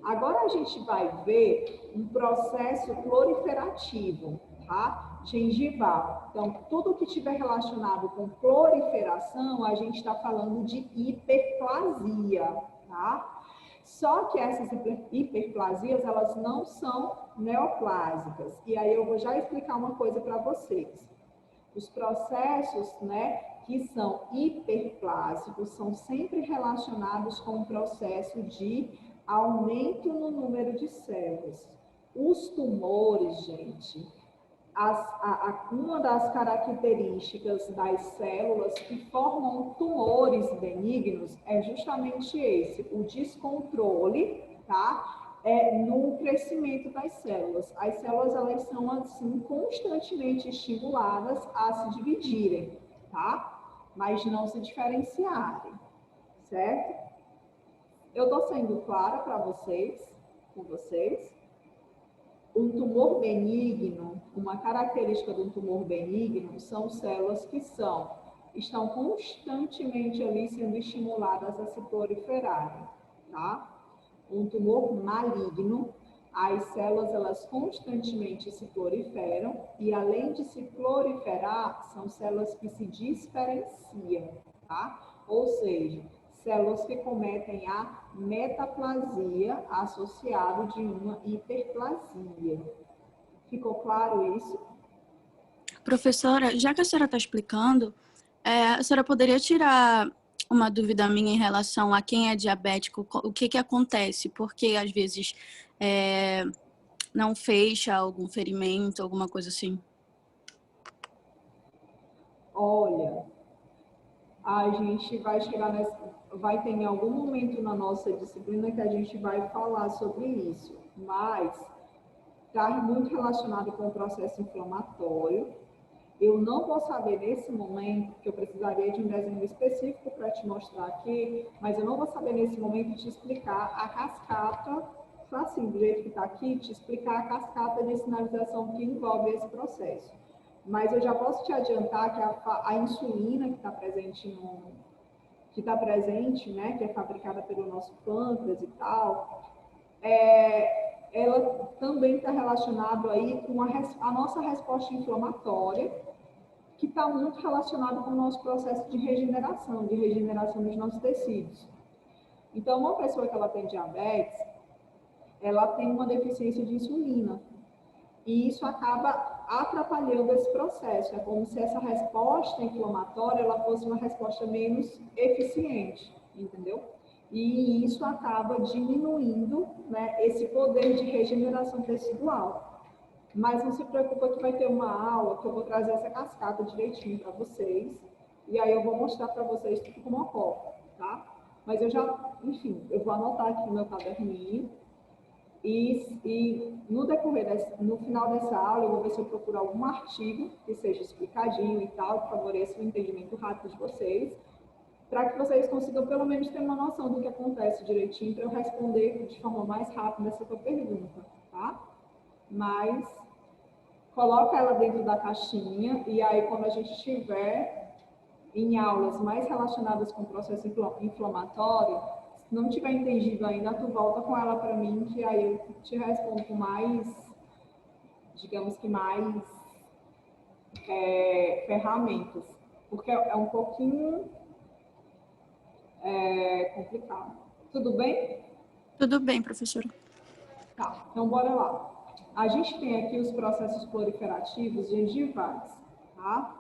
Agora a gente vai ver um processo proliferativo, tá? Gengival. Então, tudo que tiver relacionado com proliferação, a gente está falando de hiperplasia, tá? Só que essas hiperplasias, elas não são neoplásicas. E aí eu vou já explicar uma coisa para vocês. Os processos, né, que são hiperplásicos são sempre relacionados com o processo de aumento no número de células. Os tumores, gente, uma das características das células que formam tumores benignos é justamente esse, o descontrole, tá? No crescimento das células. As células, elas são, assim, constantemente estimuladas a se dividirem, tá? Mas não se diferenciarem, certo? Eu estou sendo clara para vocês, com vocês. Um tumor benigno, uma característica de um tumor benigno são células que estão constantemente ali sendo estimuladas a se proliferarem, tá? Um tumor maligno, as células, elas constantemente se proliferam e, além de se proliferar, são células que se diferenciam, tá? Ou seja, células que cometem a metaplasia associado de uma hiperplasia. Ficou claro isso? Professora, já que a senhora está explicando, a senhora poderia tirar uma dúvida minha em relação a quem é diabético, o que acontece? Porque às vezes não fecha algum ferimento, alguma coisa assim? Olha, a gente vai chegar vai ter em algum momento na nossa disciplina que a gente vai falar sobre isso, mas está muito relacionado com o processo inflamatório. Eu não vou saber nesse momento, porque eu precisaria de um desenho específico para te mostrar aqui, mas eu não vou saber nesse momento te explicar a cascata, assim, do jeito que está aqui, te explicar a cascata de sinalização que envolve esse processo. Mas eu já posso te adiantar que a insulina que está presente, né, que é fabricada pelo nosso pâncreas e tal, ela também está relacionada aí com a nossa resposta inflamatória, que está muito relacionada com o nosso processo de regeneração dos nossos tecidos. Então, uma pessoa que ela tem diabetes, ela tem uma deficiência de insulina. E isso acaba atrapalhando esse processo. É como se essa resposta inflamatória ela fosse uma resposta menos eficiente, entendeu? E isso acaba diminuindo, né, esse poder de regeneração tecidual. Mas não se preocupa que vai ter uma aula que eu vou trazer essa cascata direitinho para vocês. E aí eu vou mostrar para vocês tudo como ocorre, tá? Mas eu eu vou anotar aqui no meu caderninho. E no final dessa aula, eu vou ver se eu procuro algum artigo que seja explicadinho e tal, que favoreça o entendimento rápido de vocês, para que vocês consigam pelo menos ter uma noção do que acontece direitinho, para eu responder de forma mais rápida essa tua pergunta, tá? Mas coloca ela dentro da caixinha e aí quando a gente estiver em aulas mais relacionadas com o processo inflamatório, se não tiver entendido ainda, tu volta com ela para mim, que aí eu te respondo com mais, digamos que mais ferramentas, porque é um pouquinho complicado. Tudo bem? Tudo bem, professora. Tá, então bora lá. A gente tem aqui os processos proliferativos gengivais, tá?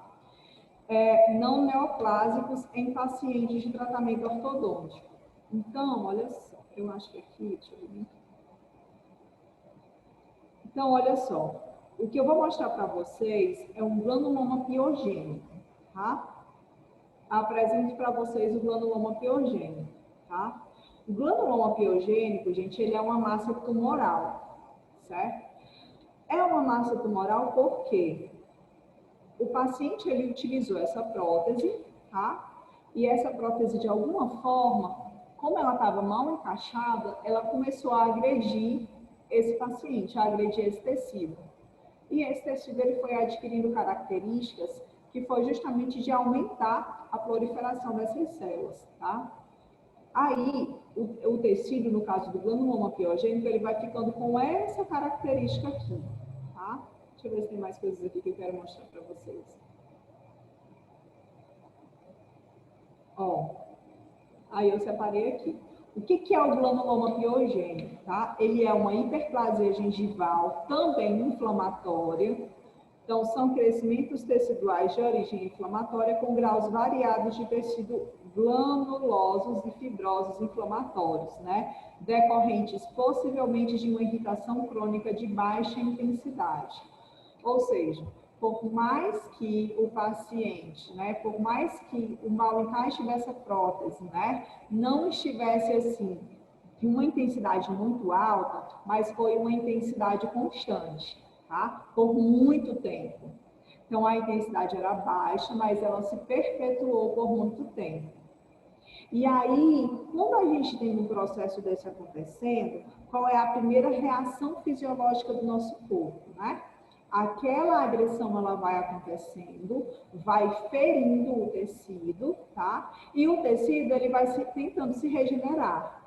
Não neoplásicos em pacientes de tratamento ortodôntico. Então, olha só, eu acho que aqui, deixa eu ver. Então, olha só, o que eu vou mostrar para vocês é um granuloma piogênico, tá? Apresento para vocês o granuloma piogênico, tá? O granuloma piogênico, gente, ele é uma massa tumoral, certo? É uma massa tumoral porque o paciente, ele utilizou essa prótese, tá? E essa prótese, de alguma forma, como ela estava mal encaixada, ela começou a agredir esse paciente, a agredir esse tecido. E esse tecido, ele foi adquirindo características que foi justamente de aumentar a proliferação dessas células, tá? Aí, o tecido, no caso do granuloma piogênico, ele vai ficando com essa característica aqui, tá? Deixa eu ver se tem mais coisas aqui que eu quero mostrar para vocês. Ó, aí eu separei aqui. O que é o granuloma piogênico, tá? Ele é uma hiperplasia gengival, também inflamatória. Então, são crescimentos teciduais de origem inflamatória com graus variados de tecido granulosos e fibrosos inflamatórios, né? Decorrentes possivelmente de uma irritação crônica de baixa intensidade. Ou seja, por mais que o paciente, né, por mais que o mau encaixe dessa prótese, né, não estivesse assim, de uma intensidade muito alta, mas foi uma intensidade constante, tá? Por muito tempo. Então, a intensidade era baixa, mas ela se perpetuou por muito tempo. E aí, quando a gente tem um processo desse acontecendo, qual é a primeira reação fisiológica do nosso corpo, né? Aquela agressão, ela vai acontecendo, vai ferindo o tecido, tá? E o tecido, ele vai tentando se regenerar.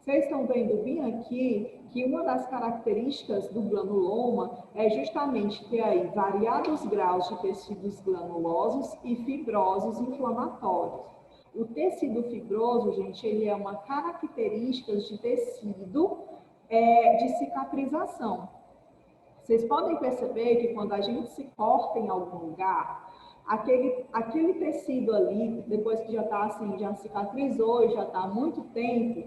Vocês estão vendo bem aqui que uma das características do granuloma é justamente ter aí variados graus de tecidos granulosos e fibrosos inflamatórios. O tecido fibroso, gente, ele é uma característica de tecido de cicatrização. Vocês podem perceber que quando a gente se corta em algum lugar, aquele tecido ali, depois que já está assim, já cicatrizou e já está há muito tempo,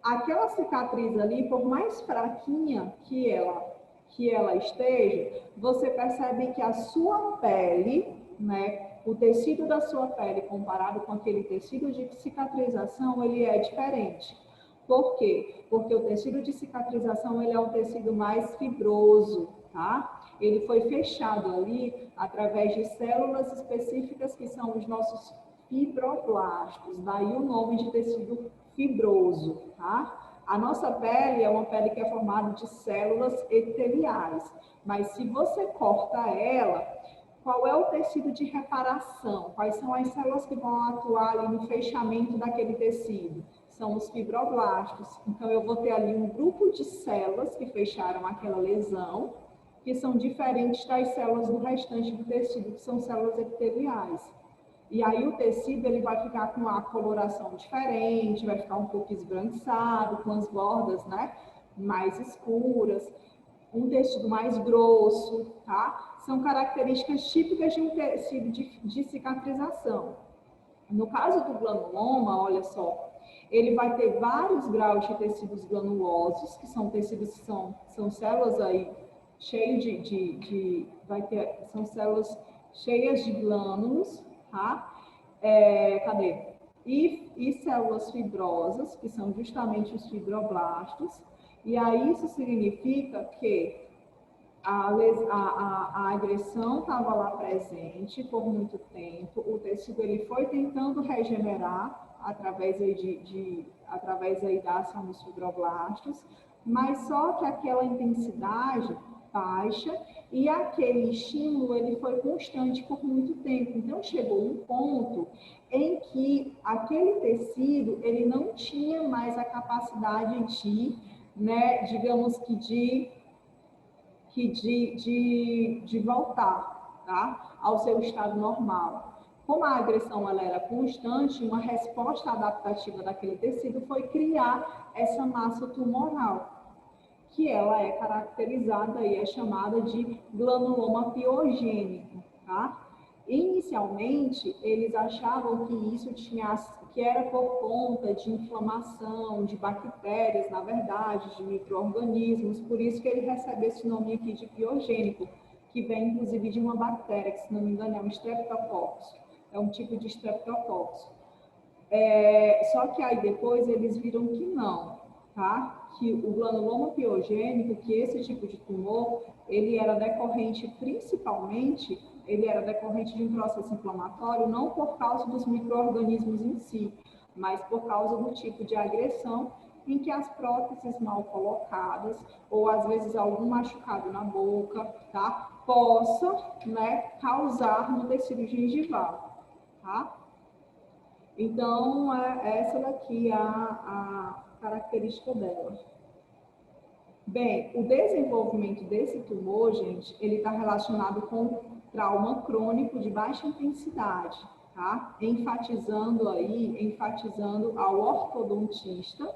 aquela cicatriz ali, por mais fraquinha que ela esteja, você percebe que a sua pele, né, o tecido da sua pele comparado com aquele tecido de cicatrização, ele é diferente. Por quê? Porque o tecido de cicatrização, ele é um tecido mais fibroso, tá? Ele foi fechado ali através de células específicas que são os nossos fibroblastos, daí o nome de tecido fibroso, tá? A nossa pele é uma pele que é formada de células epiteliais, mas se você corta ela, qual é o tecido de reparação? Quais são as células que vão atuar ali no fechamento daquele tecido? São os fibroblastos. Então, eu vou ter ali um grupo de células que fecharam aquela lesão, que são diferentes das células do restante do tecido, que são células epiteliais. E aí o tecido, ele vai ficar com a coloração diferente, vai ficar um pouco esbranquiçado, com as bordas, né, mais escuras, um tecido mais grosso, tá? São características típicas de um tecido de cicatrização. No caso do granuloma, olha só, ele vai ter vários graus de tecidos granulosos, que são tecidos que são células aí cheias são células cheias de glânulos, tá? E células fibrosas, que são justamente os fibroblastos. E aí isso significa que a agressão estava lá presente por muito tempo, o tecido ele foi tentando regenerar através aí da ação dos fibroblastos, mas só que aquela intensidade baixa e aquele estímulo ele foi constante por muito tempo. Então chegou um ponto em que aquele tecido ele não tinha mais a capacidade de, né, digamos que de voltar, tá, ao seu estado normal. Como a agressão ela era constante, uma resposta adaptativa daquele tecido foi criar essa massa tumoral, que ela é caracterizada e é chamada de granuloma piogênico, tá? Inicialmente, eles achavam que isso que era por conta de inflamação, de bactérias, na verdade, de micro-organismos, por isso que ele recebe esse nome aqui de piogênico, que vem inclusive de uma bactéria, que se não me engano é um streptococcus, é um tipo de streptococcus. Só que aí depois eles viram que não, tá? Que o granuloma piogênico, que esse tipo de tumor, ele era decorrente principalmente, ele era decorrente de um processo inflamatório, não por causa dos micro-organismos em si, mas por causa do tipo de agressão em que as próteses mal colocadas, ou às vezes algum machucado na boca, tá? Possa, né, causar no tecido gengival, tá? Então, essa daqui é a característica dela. Bem, o desenvolvimento desse tumor, gente, ele está relacionado com trauma crônico de baixa intensidade, tá? Enfatizando ao ortodontista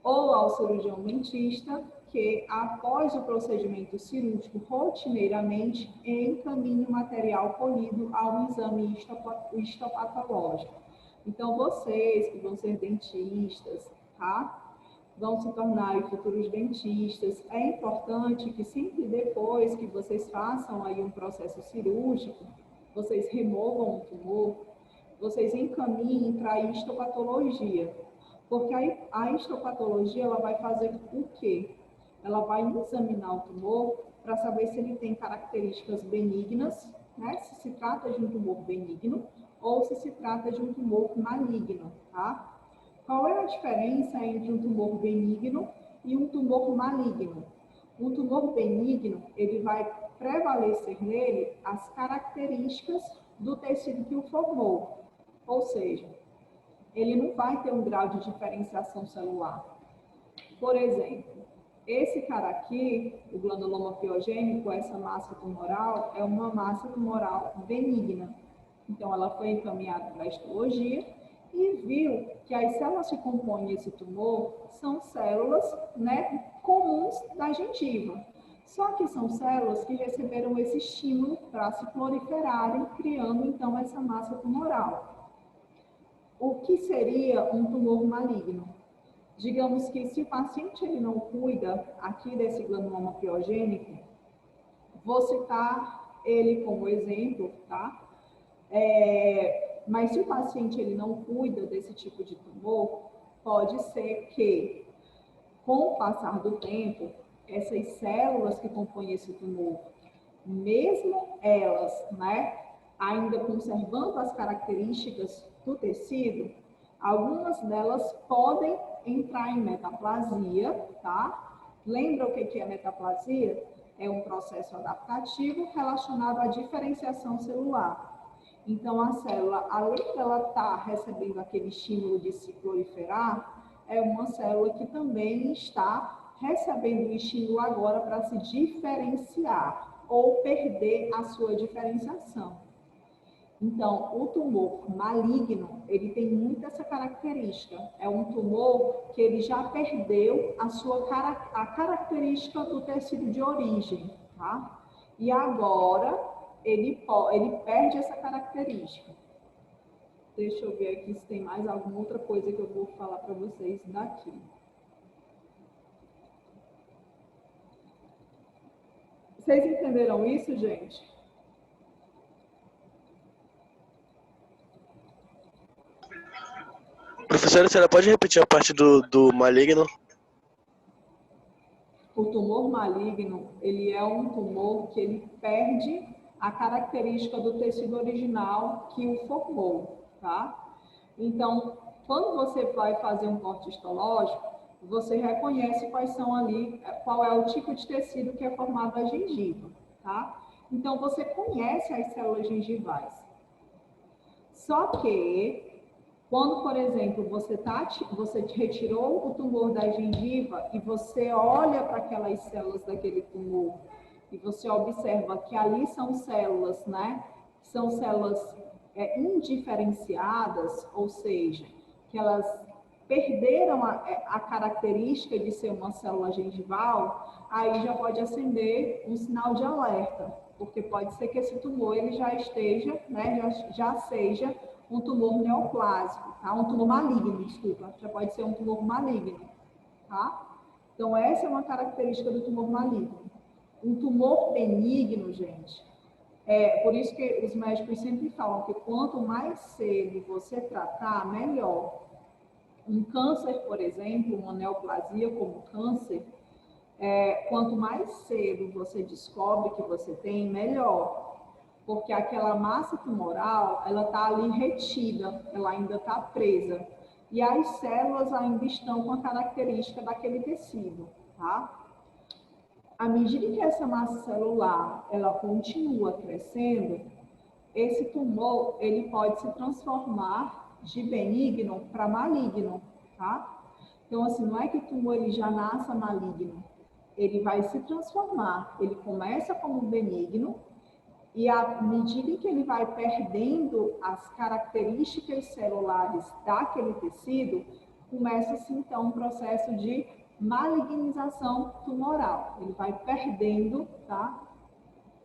ou ao cirurgião dentista que, após o procedimento cirúrgico, rotineiramente encaminhe o material colhido ao exame histopatológico. Então, vocês que vão ser dentistas, tá? Vão se tornar futuros dentistas. É importante que sempre depois que vocês façam aí um processo cirúrgico, vocês removam o tumor, vocês encaminhem para a histopatologia. Porque a histopatologia, ela vai fazer o quê? Ela vai examinar o tumor para saber se ele tem características benignas, né? Se se trata de um tumor benigno ou se se trata de um tumor maligno, tá? Qual é a diferença entre um tumor benigno e um tumor maligno? Um tumor benigno, ele vai prevalecer nele as características do tecido que o formou. Ou seja, ele não vai ter um grau de diferenciação celular. Por exemplo, esse cara aqui, o granuloma piogênico, essa massa tumoral, é uma massa tumoral benigna. Então, ela foi encaminhada para a histologia e viu que as células que compõem esse tumor são células, né, comuns da gengiva. Só que são células que receberam esse estímulo para se proliferarem, criando, então, essa massa tumoral. O que seria um tumor maligno? Digamos que se o paciente ele não cuida aqui desse granuloma piogênico, vou citar ele como exemplo, tá? Mas se o paciente ele não cuida desse tipo de tumor, pode ser que, com o passar do tempo, essas células que compõem esse tumor, mesmo elas, né, ainda conservando as características do tecido, algumas delas podem entrar em metaplasia, tá? Lembra o que é metaplasia? É um processo adaptativo relacionado à diferenciação celular. Então, a célula, além dela estar recebendo aquele estímulo de se proliferar, é uma célula que também está recebendo o estímulo agora para se diferenciar ou perder a sua diferenciação. Então, o tumor maligno, ele tem muito essa característica. É um tumor que ele já perdeu a característica do tecido de origem, tá? E agora ele perde essa característica. Deixa eu ver aqui se tem mais alguma outra coisa que eu vou falar para vocês daqui. Vocês entenderam isso, gente? Professora, a senhora pode repetir a parte do maligno? O tumor maligno, ele é um tumor que ele perde a característica do tecido original que o formou, tá? Então, quando você vai fazer um corte histológico, você reconhece qual é o tipo de tecido que é formado da gengiva, tá? Então, você conhece as células gengivais. Só que, quando, por exemplo, você retirou o tumor da gengiva e você olha para aquelas células daquele tumor e você observa que ali são células, né? São células indiferenciadas, ou seja, que elas perderam a característica de ser uma célula gengival, aí já pode acender um sinal de alerta, porque pode ser que esse tumor ele já esteja, né, já seja um tumor neoplásico, tá? Um tumor maligno, desculpa, já pode ser um tumor maligno, tá? Então, essa é uma característica do tumor maligno. Um tumor benigno, gente, por isso que os médicos sempre falam que quanto mais cedo você tratar, melhor. Um câncer, por exemplo, uma neoplasia como câncer, quanto mais cedo você descobre que você tem, melhor. Porque aquela massa tumoral, ela está ali retida, ela ainda está presa. E as células ainda estão com a característica daquele tecido, tá? À medida que essa massa celular, ela continua crescendo, esse tumor, ele pode se transformar de benigno para maligno, tá? Então, assim, não é que o tumor ele já nasça maligno, ele vai se transformar, ele começa como benigno, e à medida que ele vai perdendo as características celulares daquele tecido, começa-se então um processo de malignização tumoral. Ele vai perdendo, tá,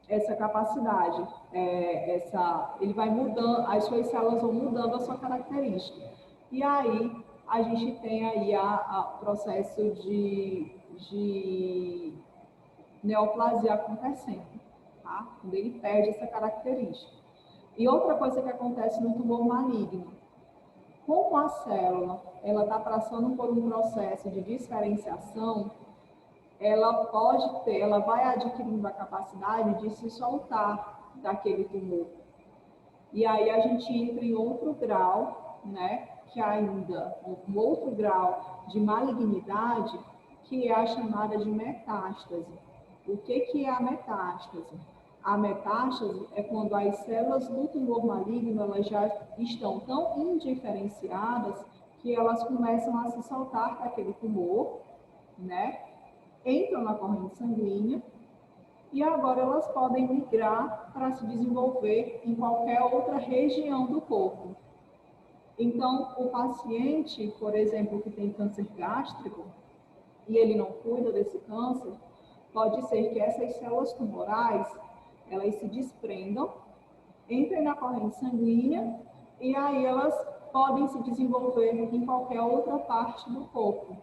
essa capacidade, ele vai mudando, as suas células vão mudando a sua característica. E aí a gente tem aí o processo de neoplasia acontecendo. Tá? Quando ele perde essa característica. E outra coisa que acontece no tumor maligno, como a célula ela está passando por um processo de diferenciação, ela vai adquirindo a capacidade de se soltar daquele tumor. E aí a gente entra em outro grau, né, que ainda um outro grau de malignidade, que é a chamada de metástase. O que é a metástase? A metástase é quando as células do tumor maligno elas já estão tão indiferenciadas que elas começam a se soltar daquele tumor, né? Entram na corrente sanguínea e agora elas podem migrar para se desenvolver em qualquer outra região do corpo. Então, o paciente, por exemplo, que tem câncer gástrico e ele não cuida desse câncer, pode ser que essas células tumorais elas se desprendam, entrem na corrente sanguínea e aí elas podem se desenvolver em qualquer outra parte do corpo.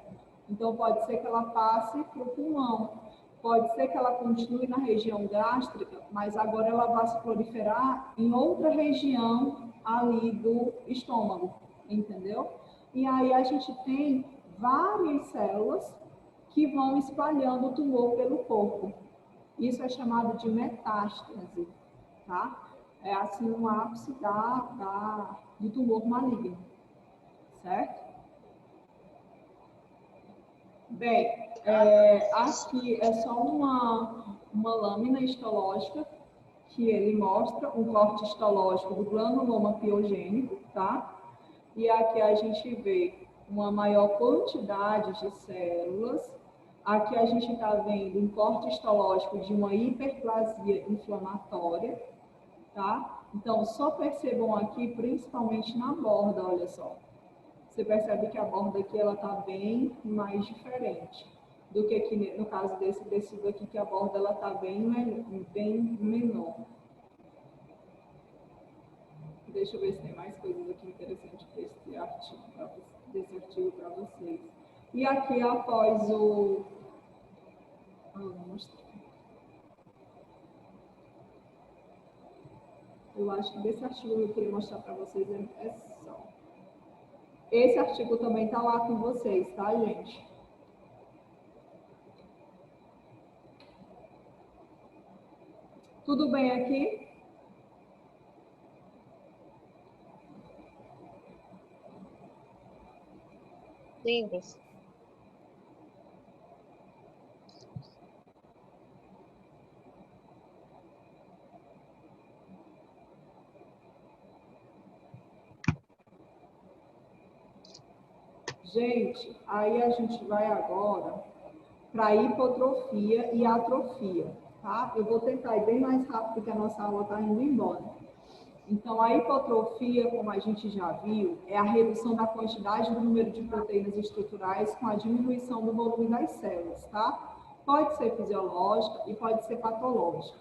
Então, pode ser que ela passe para o pulmão, pode ser que ela continue na região gástrica, mas agora ela vai se proliferar em outra região ali do estômago, entendeu? E aí a gente tem várias células que vão espalhando o tumor pelo corpo. Isso é chamado de metástase, tá? É assim um ápice do tumor maligno, certo? Bem, aqui é só uma lâmina histológica que ele mostra um corte histológico do granuloma piogênico, tá? E aqui a gente vê uma maior quantidade de células. Aqui a gente está vendo um corte histológico de uma hiperplasia inflamatória, tá? Então, só percebam aqui, principalmente na borda, olha só. Você percebe que a borda aqui, ela está bem mais diferente do que aqui, no caso desse tecido aqui, que a borda, ela está bem menor. Deixa eu ver se tem mais coisas aqui interessantes desse artigo para vocês. E aqui, após vou mostrar. Eu acho que desse artigo que eu queria mostrar para vocês é só. Esse artigo também está lá com vocês, tá, gente? Tudo bem aqui? Sim, professor. Gente, aí a gente vai agora para hipotrofia e atrofia, tá? Eu vou tentar ir bem mais rápido porque a nossa aula está indo embora. Então, a hipotrofia, como a gente já viu, é a redução da quantidade do número de proteínas estruturais com a diminuição do volume das células, tá? Pode ser fisiológica e pode ser patológica.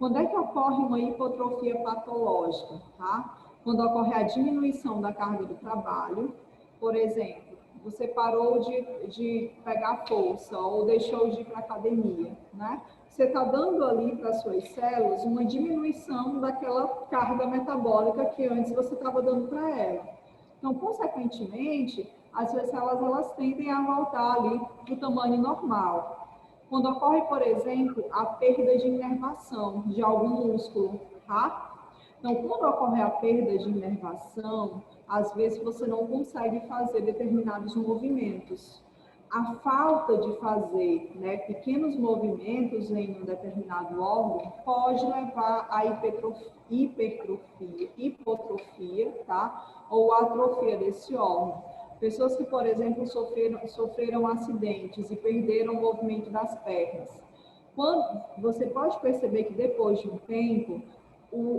Quando é que ocorre uma hipotrofia patológica, tá? Quando ocorre a diminuição da carga do trabalho, por exemplo, você parou de pegar força ou deixou de ir para a academia, né? Você está dando ali para as suas células uma diminuição daquela carga metabólica que antes você estava dando para ela. Então, consequentemente, as suas células elas tendem a voltar ali para o tamanho normal. Quando ocorre, por exemplo, a perda de inervação de algum músculo, tá? Então, quando ocorre a perda de inervação, às vezes você não consegue fazer determinados movimentos. A falta de fazer, né, pequenos movimentos em um determinado órgão pode levar a hipotrofia, tá? Ou atrofia desse órgão. Pessoas que, por exemplo, sofreram acidentes e perderam o movimento das pernas. Você pode perceber que depois de um tempo,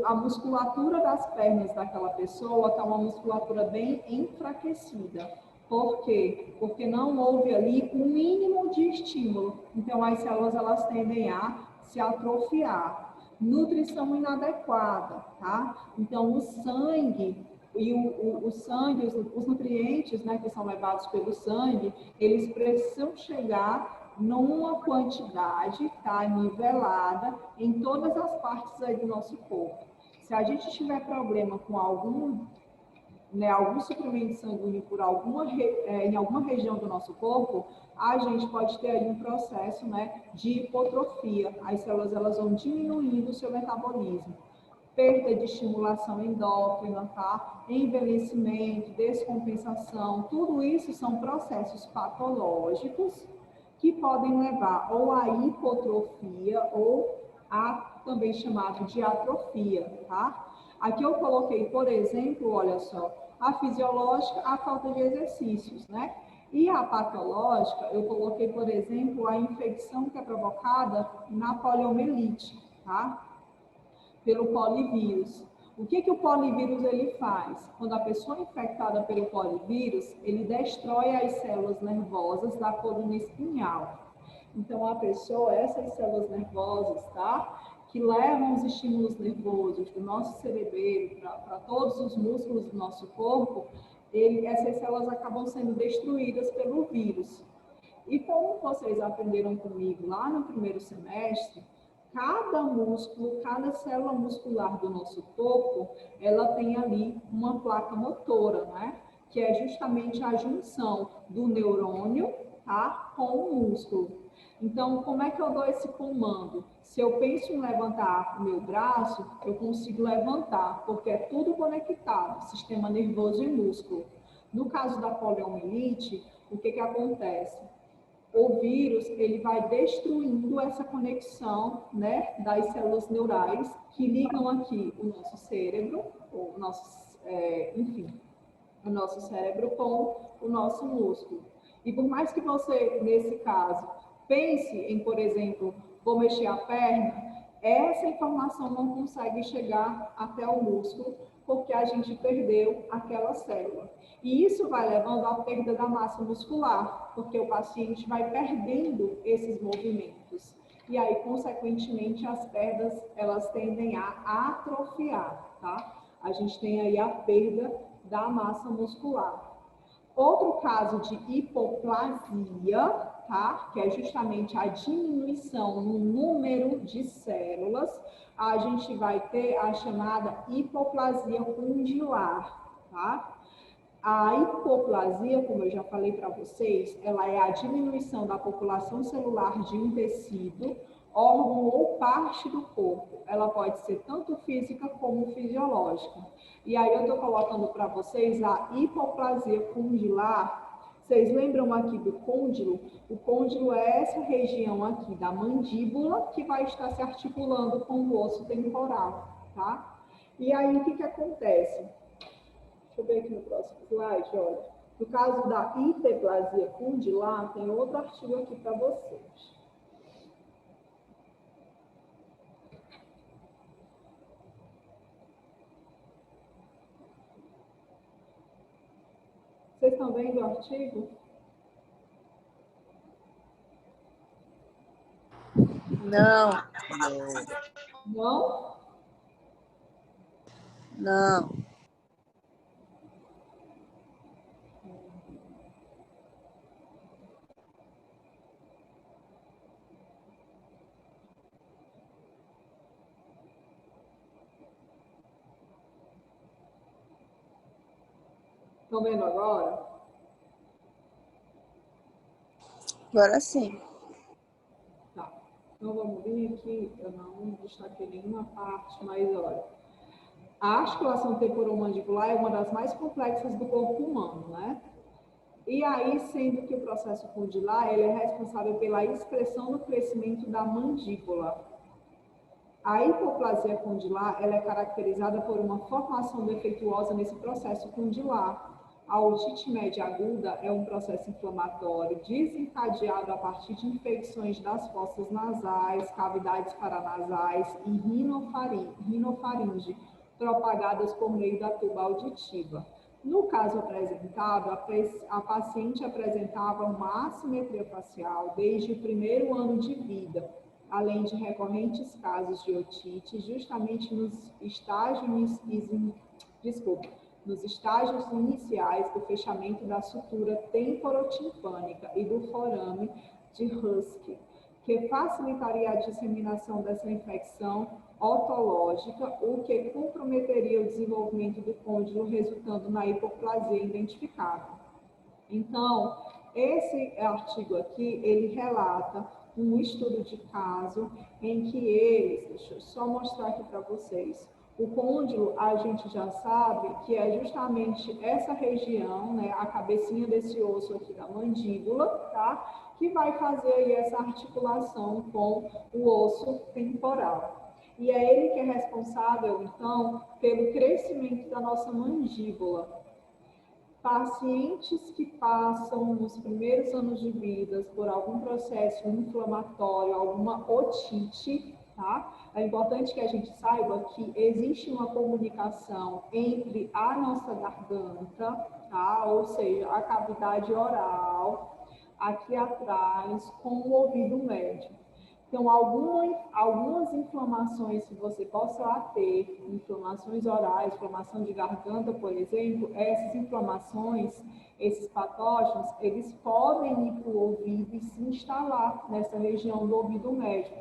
a musculatura das pernas daquela pessoa está uma musculatura bem enfraquecida. Por quê? Porque não houve ali o mínimo de estímulo. Então, as células elas tendem a se atrofiar. Nutrição inadequada, tá? Então, o sangue e o sangue, os nutrientes, né, que são levados pelo sangue, eles precisam chegar numa quantidade, tá, nivelada em todas as partes aí do nosso corpo. Se a gente tiver problema com algum suprimento sanguíneo por em alguma região do nosso corpo, a gente pode ter aí um processo, né, de hipotrofia. As células elas vão diminuindo o seu metabolismo. Perda de estimulação endócrina, tá? Envelhecimento, descompensação, tudo isso são processos patológicos que podem levar ou à hipotrofia ou a também chamado de atrofia, tá? Aqui eu coloquei, por exemplo, olha só, a fisiológica, a falta de exercícios, né? E a patológica, eu coloquei, por exemplo, a infecção que é provocada na poliomielite, tá? Pelo polivírus. O que o polivírus ele faz? Quando a pessoa é infectada pelo polivírus, ele destrói as células nervosas da coluna espinhal. Então, essas células nervosas, tá? Que levam os estímulos nervosos do nosso cerebelo para todos os músculos do nosso corpo, essas células acabam sendo destruídas pelo vírus. E como vocês aprenderam comigo lá no primeiro semestre, cada músculo, cada célula muscular do nosso corpo, ela tem ali uma placa motora, né? Que é justamente a junção do neurônio, tá? Com o músculo. Então, como é que eu dou esse comando? Se eu penso em levantar o meu braço, eu consigo levantar, porque é tudo conectado, sistema nervoso e músculo. No caso da poliomielite, o que acontece? O vírus, ele vai destruindo essa conexão, né, das células neurais que ligam aqui o nosso cérebro, o nosso cérebro com o nosso músculo. E por mais que você, nesse caso, pense em, por exemplo, vou mexer a perna, essa informação não consegue chegar até o músculo, porque a gente perdeu aquela célula. E isso vai levando à perda da massa muscular, porque o paciente vai perdendo esses movimentos. E aí, consequentemente, as perdas, elas tendem a atrofiar, tá? A gente tem aí a perda da massa muscular. Outro caso de hipoplasia, tá? Que é justamente a diminuição no número de células, a gente vai ter a chamada hipoplasia condilar, tá? A hipoplasia, como eu já falei para vocês, ela é a diminuição da população celular de um tecido, órgão ou parte do corpo. Ela pode ser tanto física como fisiológica. E aí eu estou colocando para vocês a hipoplasia condilar. Vocês lembram aqui do côndilo? O côndilo é essa região aqui da mandíbula que vai estar se articulando com o osso temporal, tá? E aí o que acontece? Deixa eu ver aqui no próximo slide, olha. No caso da hiperplasia condilar, tem outro artigo aqui para vocês. Vocês estão vendo o artigo? Não. Não. Não? Não. Estão vendo agora? Agora sim. Tá. Então vamos vir aqui, eu não destaquei nenhuma parte, mas olha. A articulação temporomandibular é uma das mais complexas do corpo humano, né? E aí, sendo que o processo condilar, ele é responsável pela expressão do crescimento da mandíbula. A hipoplasia condilar, ela é caracterizada por uma formação defeituosa nesse processo condilar. A otite média aguda é um processo inflamatório desencadeado a partir de infecções das fossas nasais, cavidades paranasais e rinofaringe, propagadas por meio da tuba auditiva. No caso apresentado, a paciente apresentava uma assimetria facial desde o primeiro ano de vida, além de recorrentes casos de otite, justamente nos estágios iniciais do fechamento da sutura temporotimpânica e do forame de Husky, que facilitaria a disseminação dessa infecção otológica, o que comprometeria o desenvolvimento do côndilo, resultando na hipoplasia identificada. Então, esse artigo aqui, ele relata um estudo de caso em que eles, deixa eu só mostrar aqui para vocês, o côndilo, a gente já sabe que é justamente essa região, né, a cabecinha desse osso aqui da mandíbula, tá? Que vai fazer aí essa articulação com o osso temporal. E é ele que é responsável, então, pelo crescimento da nossa mandíbula. Pacientes que passam nos primeiros anos de vida por algum processo inflamatório, alguma otite, tá? É importante que a gente saiba que existe uma comunicação entre a nossa garganta, tá? Ou seja, a cavidade oral, aqui atrás, com o ouvido médio. Então, algumas inflamações que você possa ter, inflamações orais, inflamação de garganta, por exemplo, essas inflamações, esses patógenos, eles podem ir para o ouvido e se instalar nessa região do ouvido médio,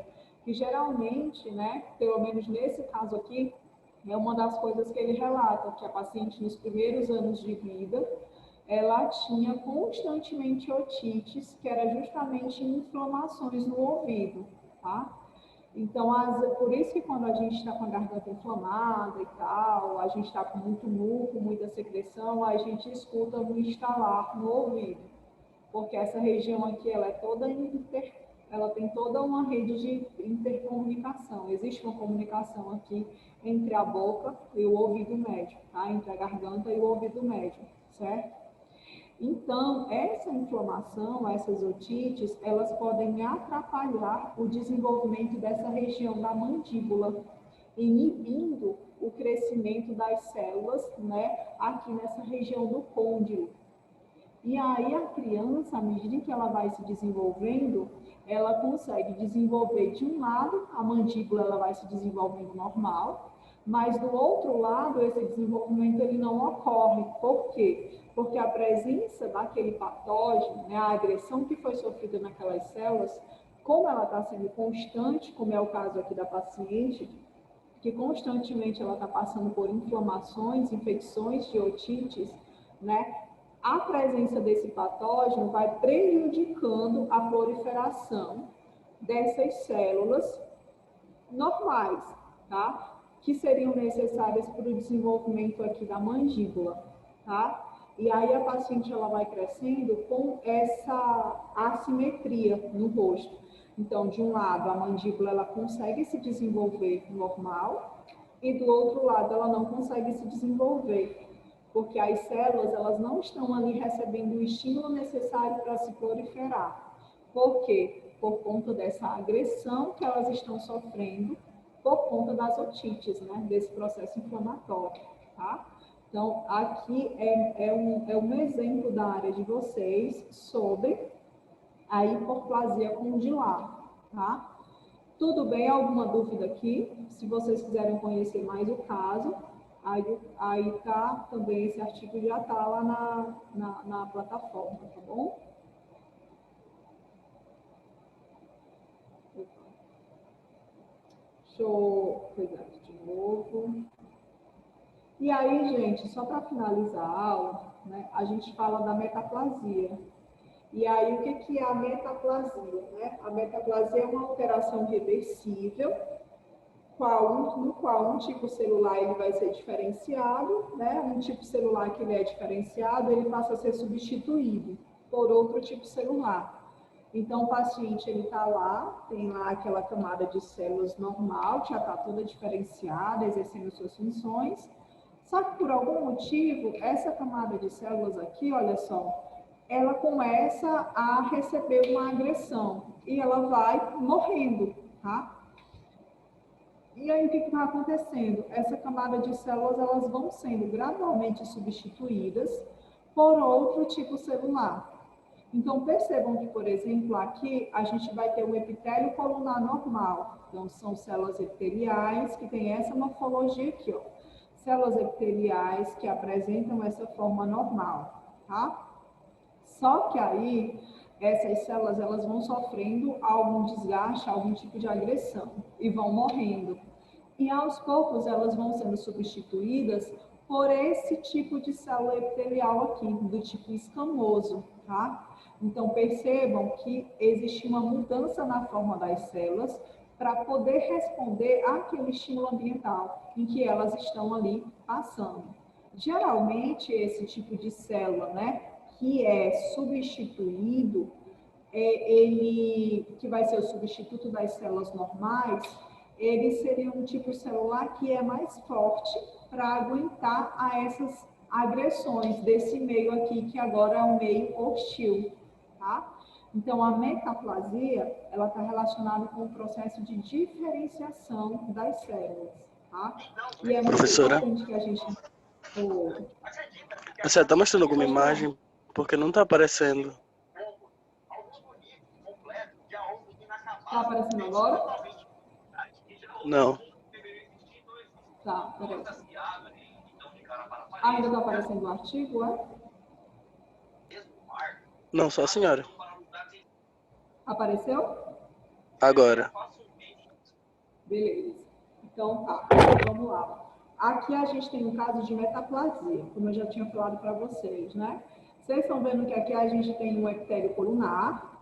que geralmente, né, pelo menos nesse caso aqui, é uma das coisas que ele relata, que a paciente nos primeiros anos de vida, ela tinha constantemente otites, que era justamente inflamações no ouvido, tá? Então, por isso que quando a gente está com a garganta inflamada e tal, a gente está com muito muco, muita secreção, a gente escuta um estalar no ouvido, porque essa região aqui, ela é toda ela tem toda uma rede de intercomunicação. Existe uma comunicação aqui entre a boca e o ouvido médio, tá? Entre a garganta e o ouvido médio, certo? Então, essa inflamação, essas otites, elas podem atrapalhar o desenvolvimento dessa região da mandíbula, inibindo o crescimento das células, né, aqui nessa região do côndilo. E aí a criança, à medida que ela vai se desenvolvendo, ela consegue desenvolver de um lado, a mandíbula ela vai se desenvolvendo normal, mas do outro lado esse desenvolvimento ele não ocorre. Por quê? Porque a presença daquele patógeno, né, a agressão que foi sofrida naquelas células, como ela está sendo constante, como é o caso aqui da paciente, que constantemente ela está passando por inflamações, infecções de otites, né? A presença desse patógeno vai prejudicando a proliferação dessas células normais, tá? Que seriam necessárias para o desenvolvimento aqui da mandíbula, tá? E aí a paciente ela vai crescendo com essa assimetria no rosto. Então, de um lado, a mandíbula ela consegue se desenvolver normal e do outro lado ela não consegue se desenvolver, porque as células elas não estão ali recebendo o estímulo necessário para se proliferar. Por quê? Por conta dessa agressão que elas estão sofrendo por conta das otites, né? Desse processo inflamatório, tá? Então, aqui é um exemplo da área de vocês sobre a hipoplasia condilar, tá? Tudo bem? Alguma dúvida aqui? Se vocês quiserem conhecer mais o caso, aí tá também, esse artigo já tá lá na plataforma, tá bom? Deixa eu pegar aqui de novo. E aí, gente, só para finalizar a aula, né, a gente fala da metaplasia. E aí, o que é a metaplasia? Né? A metaplasia é uma alteração reversível, no qual um tipo celular ele vai ser diferenciado, né? Um tipo celular que ele é diferenciado, ele passa a ser substituído por outro tipo celular. Então, o paciente, ele está lá, tem lá aquela camada de células normal, que já está toda diferenciada, exercendo suas funções. Só que, por algum motivo, essa camada de células aqui, olha só, ela começa a receber uma agressão e ela vai morrendo, tá? E aí, o que está acontecendo? Essa camada de células, elas vão sendo gradualmente substituídas por outro tipo celular. Então, percebam que, por exemplo, aqui a gente vai ter um epitélio colunar normal. Então, são células epiteliais que têm essa morfologia aqui, ó. Células epiteliais que apresentam essa forma normal, tá? Só que aí, essas células, elas vão sofrendo algum desgaste, algum tipo de agressão e vão morrendo. E aos poucos, elas vão sendo substituídas por esse tipo de célula epitelial aqui, do tipo escamoso, tá? Então, percebam que existe uma mudança na forma das células para poder responder àquele estímulo ambiental em que elas estão ali passando. Geralmente, esse tipo de célula, né, que é substituído, que vai ser o substituto das células normais, ele seria um tipo celular que é mais forte para aguentar a essas agressões desse meio aqui, que agora é um meio hostil, tá? Então, a metaplasia, ela está relacionada com o processo de diferenciação das células, tá? E é muito Professora, importante que a gente... você está mostrando alguma imagem? Porque não está aparecendo. Está aparecendo agora? Não. Tá, peraí. Ainda está aparecendo o artigo, é? Não, só a senhora. Apareceu? Agora. Beleza. Então tá, vamos lá. Aqui a gente tem um caso de metaplasia, como eu já tinha falado para vocês, né? Vocês estão vendo que aqui a gente tem um epitélio colunar.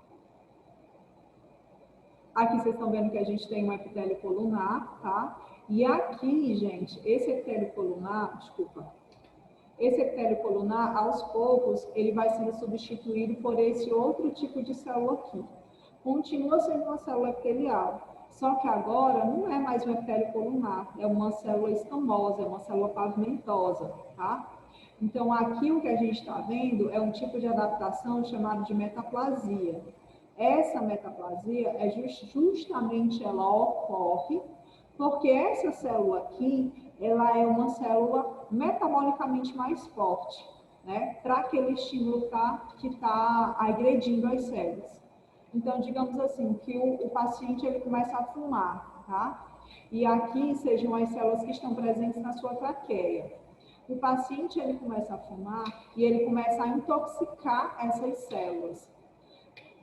Aqui vocês estão vendo que a gente tem um epitélio colunar, tá? E aqui, gente, esse epitélio colunar, esse epitélio colunar, aos poucos, ele vai sendo substituído por esse outro tipo de célula aqui. Continua sendo uma célula epitelial, só que agora não é mais um epitélio colunar, é uma célula escamosa, é uma célula pavimentosa, tá? Então, aqui o que a gente está vendo é um tipo de adaptação chamado de metaplasia. Essa metaplasia, justamente ela ocorre porque essa célula aqui, ela é uma célula metabolicamente mais forte, né? Para aquele estímulo que está agredindo as células. Então, digamos assim, que o paciente ele começa a fumar, tá? E aqui sejam as células que estão presentes na sua traqueia. O paciente ele começa a fumar e ele começa a intoxicar essas células,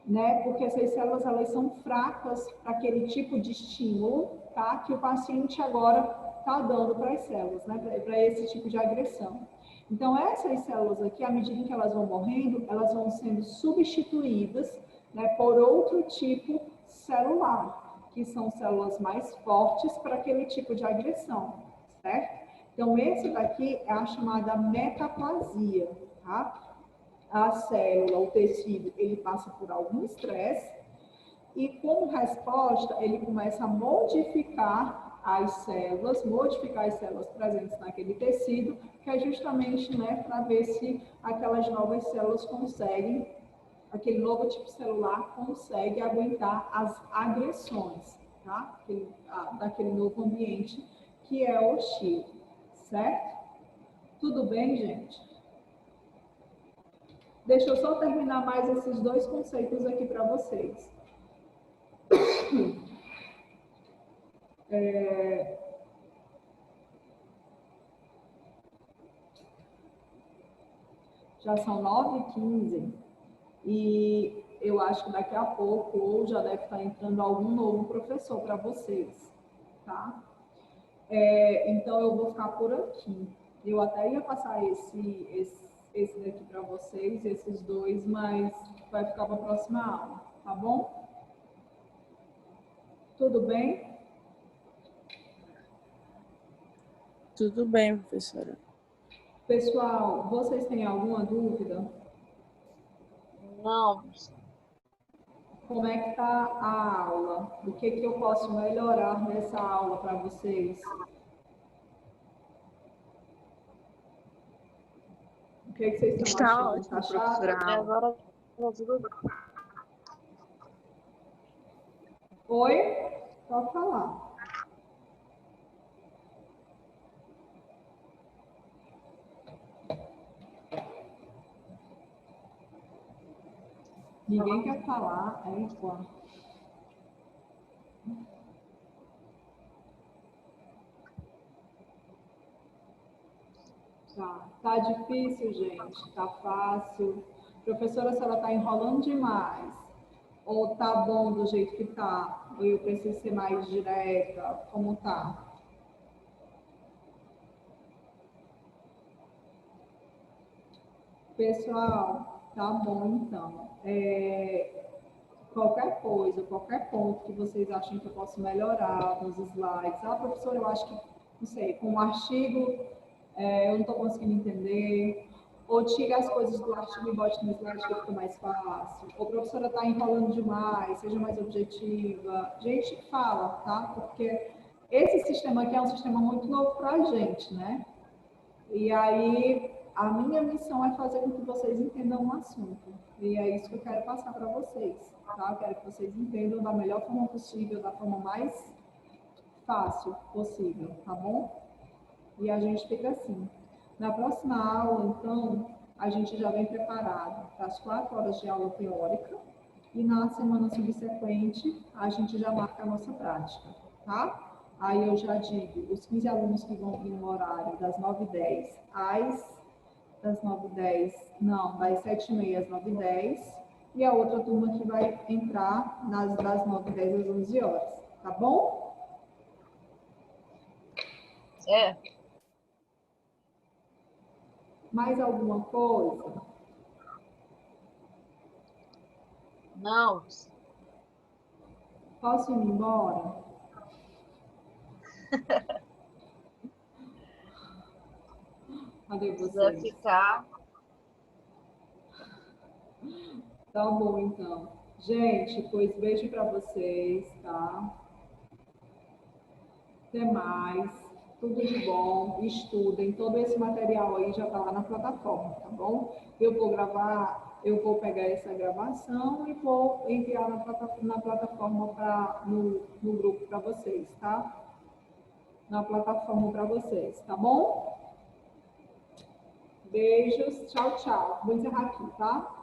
né? Porque essas células elas são fracas para aquele tipo de estímulo, tá? Que o paciente agora está dando para as células, né? Para esse tipo de agressão. Então, essas células aqui, à medida que elas vão morrendo, elas vão sendo substituídas, né, por outro tipo celular, que são células mais fortes para aquele tipo de agressão, certo? Então, esse daqui é a chamada metaplasia, tá? A célula, o tecido, ele passa por algum estresse e, como resposta, ele começa a modificar as células presentes naquele tecido, que é justamente, né, para ver se aquelas novas células conseguem, aquele novo tipo celular consegue aguentar as agressões, tá? Daquele novo ambiente que é hostil, certo? Tudo bem, gente? Deixa eu só terminar mais esses dois conceitos aqui para vocês. Já são 9h15 e eu acho que daqui a pouco ou já deve estar entrando algum novo professor para vocês, tá? Então eu vou ficar por aqui. Eu até ia passar esse daqui para vocês, esses dois, mas vai ficar para a próxima aula, tá bom? Tudo bem? Tudo bem, professora. Pessoal, vocês têm alguma dúvida? Não. Como é que está a aula? O que eu posso melhorar nessa aula para vocês? O que vocês estão Está achando? ótimo, Tá chato? professora. Agora tá tudo bem. Oi? Pode falar. Ninguém quer falar, enquanto. Tá difícil, gente? Tá fácil? Professora, a senhora tá enrolando demais? Ou tá bom do jeito que tá? Ou eu preciso ser mais direta? Como tá? Pessoal, tá bom então. Qualquer coisa, qualquer ponto que vocês achem que eu posso melhorar nos slides. Ah, professora, eu acho que, não sei, com o artigo eu não estou conseguindo entender. Ou tira as coisas do artigo e bote no slide que fica mais fácil. Ou professora está enrolando demais, seja mais objetiva. Gente, fala, tá? Porque esse sistema aqui é um sistema muito novo para a gente, né? E aí, a minha missão é fazer com que vocês entendam o assunto. E é isso que eu quero passar para vocês, tá? Eu quero que vocês entendam da melhor forma possível, da forma mais fácil possível, tá bom? E a gente fica assim. Na próxima aula, então, a gente já vem preparado para as 4 horas de aula teórica e na semana subsequente a gente já marca a nossa prática, tá? Aí eu já digo, os 15 alunos que vão vir no horário das 9h10 das 7h30 às 9h10 e a outra turma que vai entrar das 9h10 às 11 horas, tá bom? Mais alguma coisa? Não. Posso ir embora? Cadê Se quiser vocês? ficar. Tá bom, então. Gente, pois beijo para vocês, tá? Até mais. Tudo de bom. Estudem. Todo esse material aí já tá lá na plataforma, tá bom? Eu vou pegar essa gravação e vou enviar na plataforma no grupo para vocês, tá? Na plataforma para vocês, tá bom? Beijos. Tchau, tchau. Vou encerrar aqui, tá?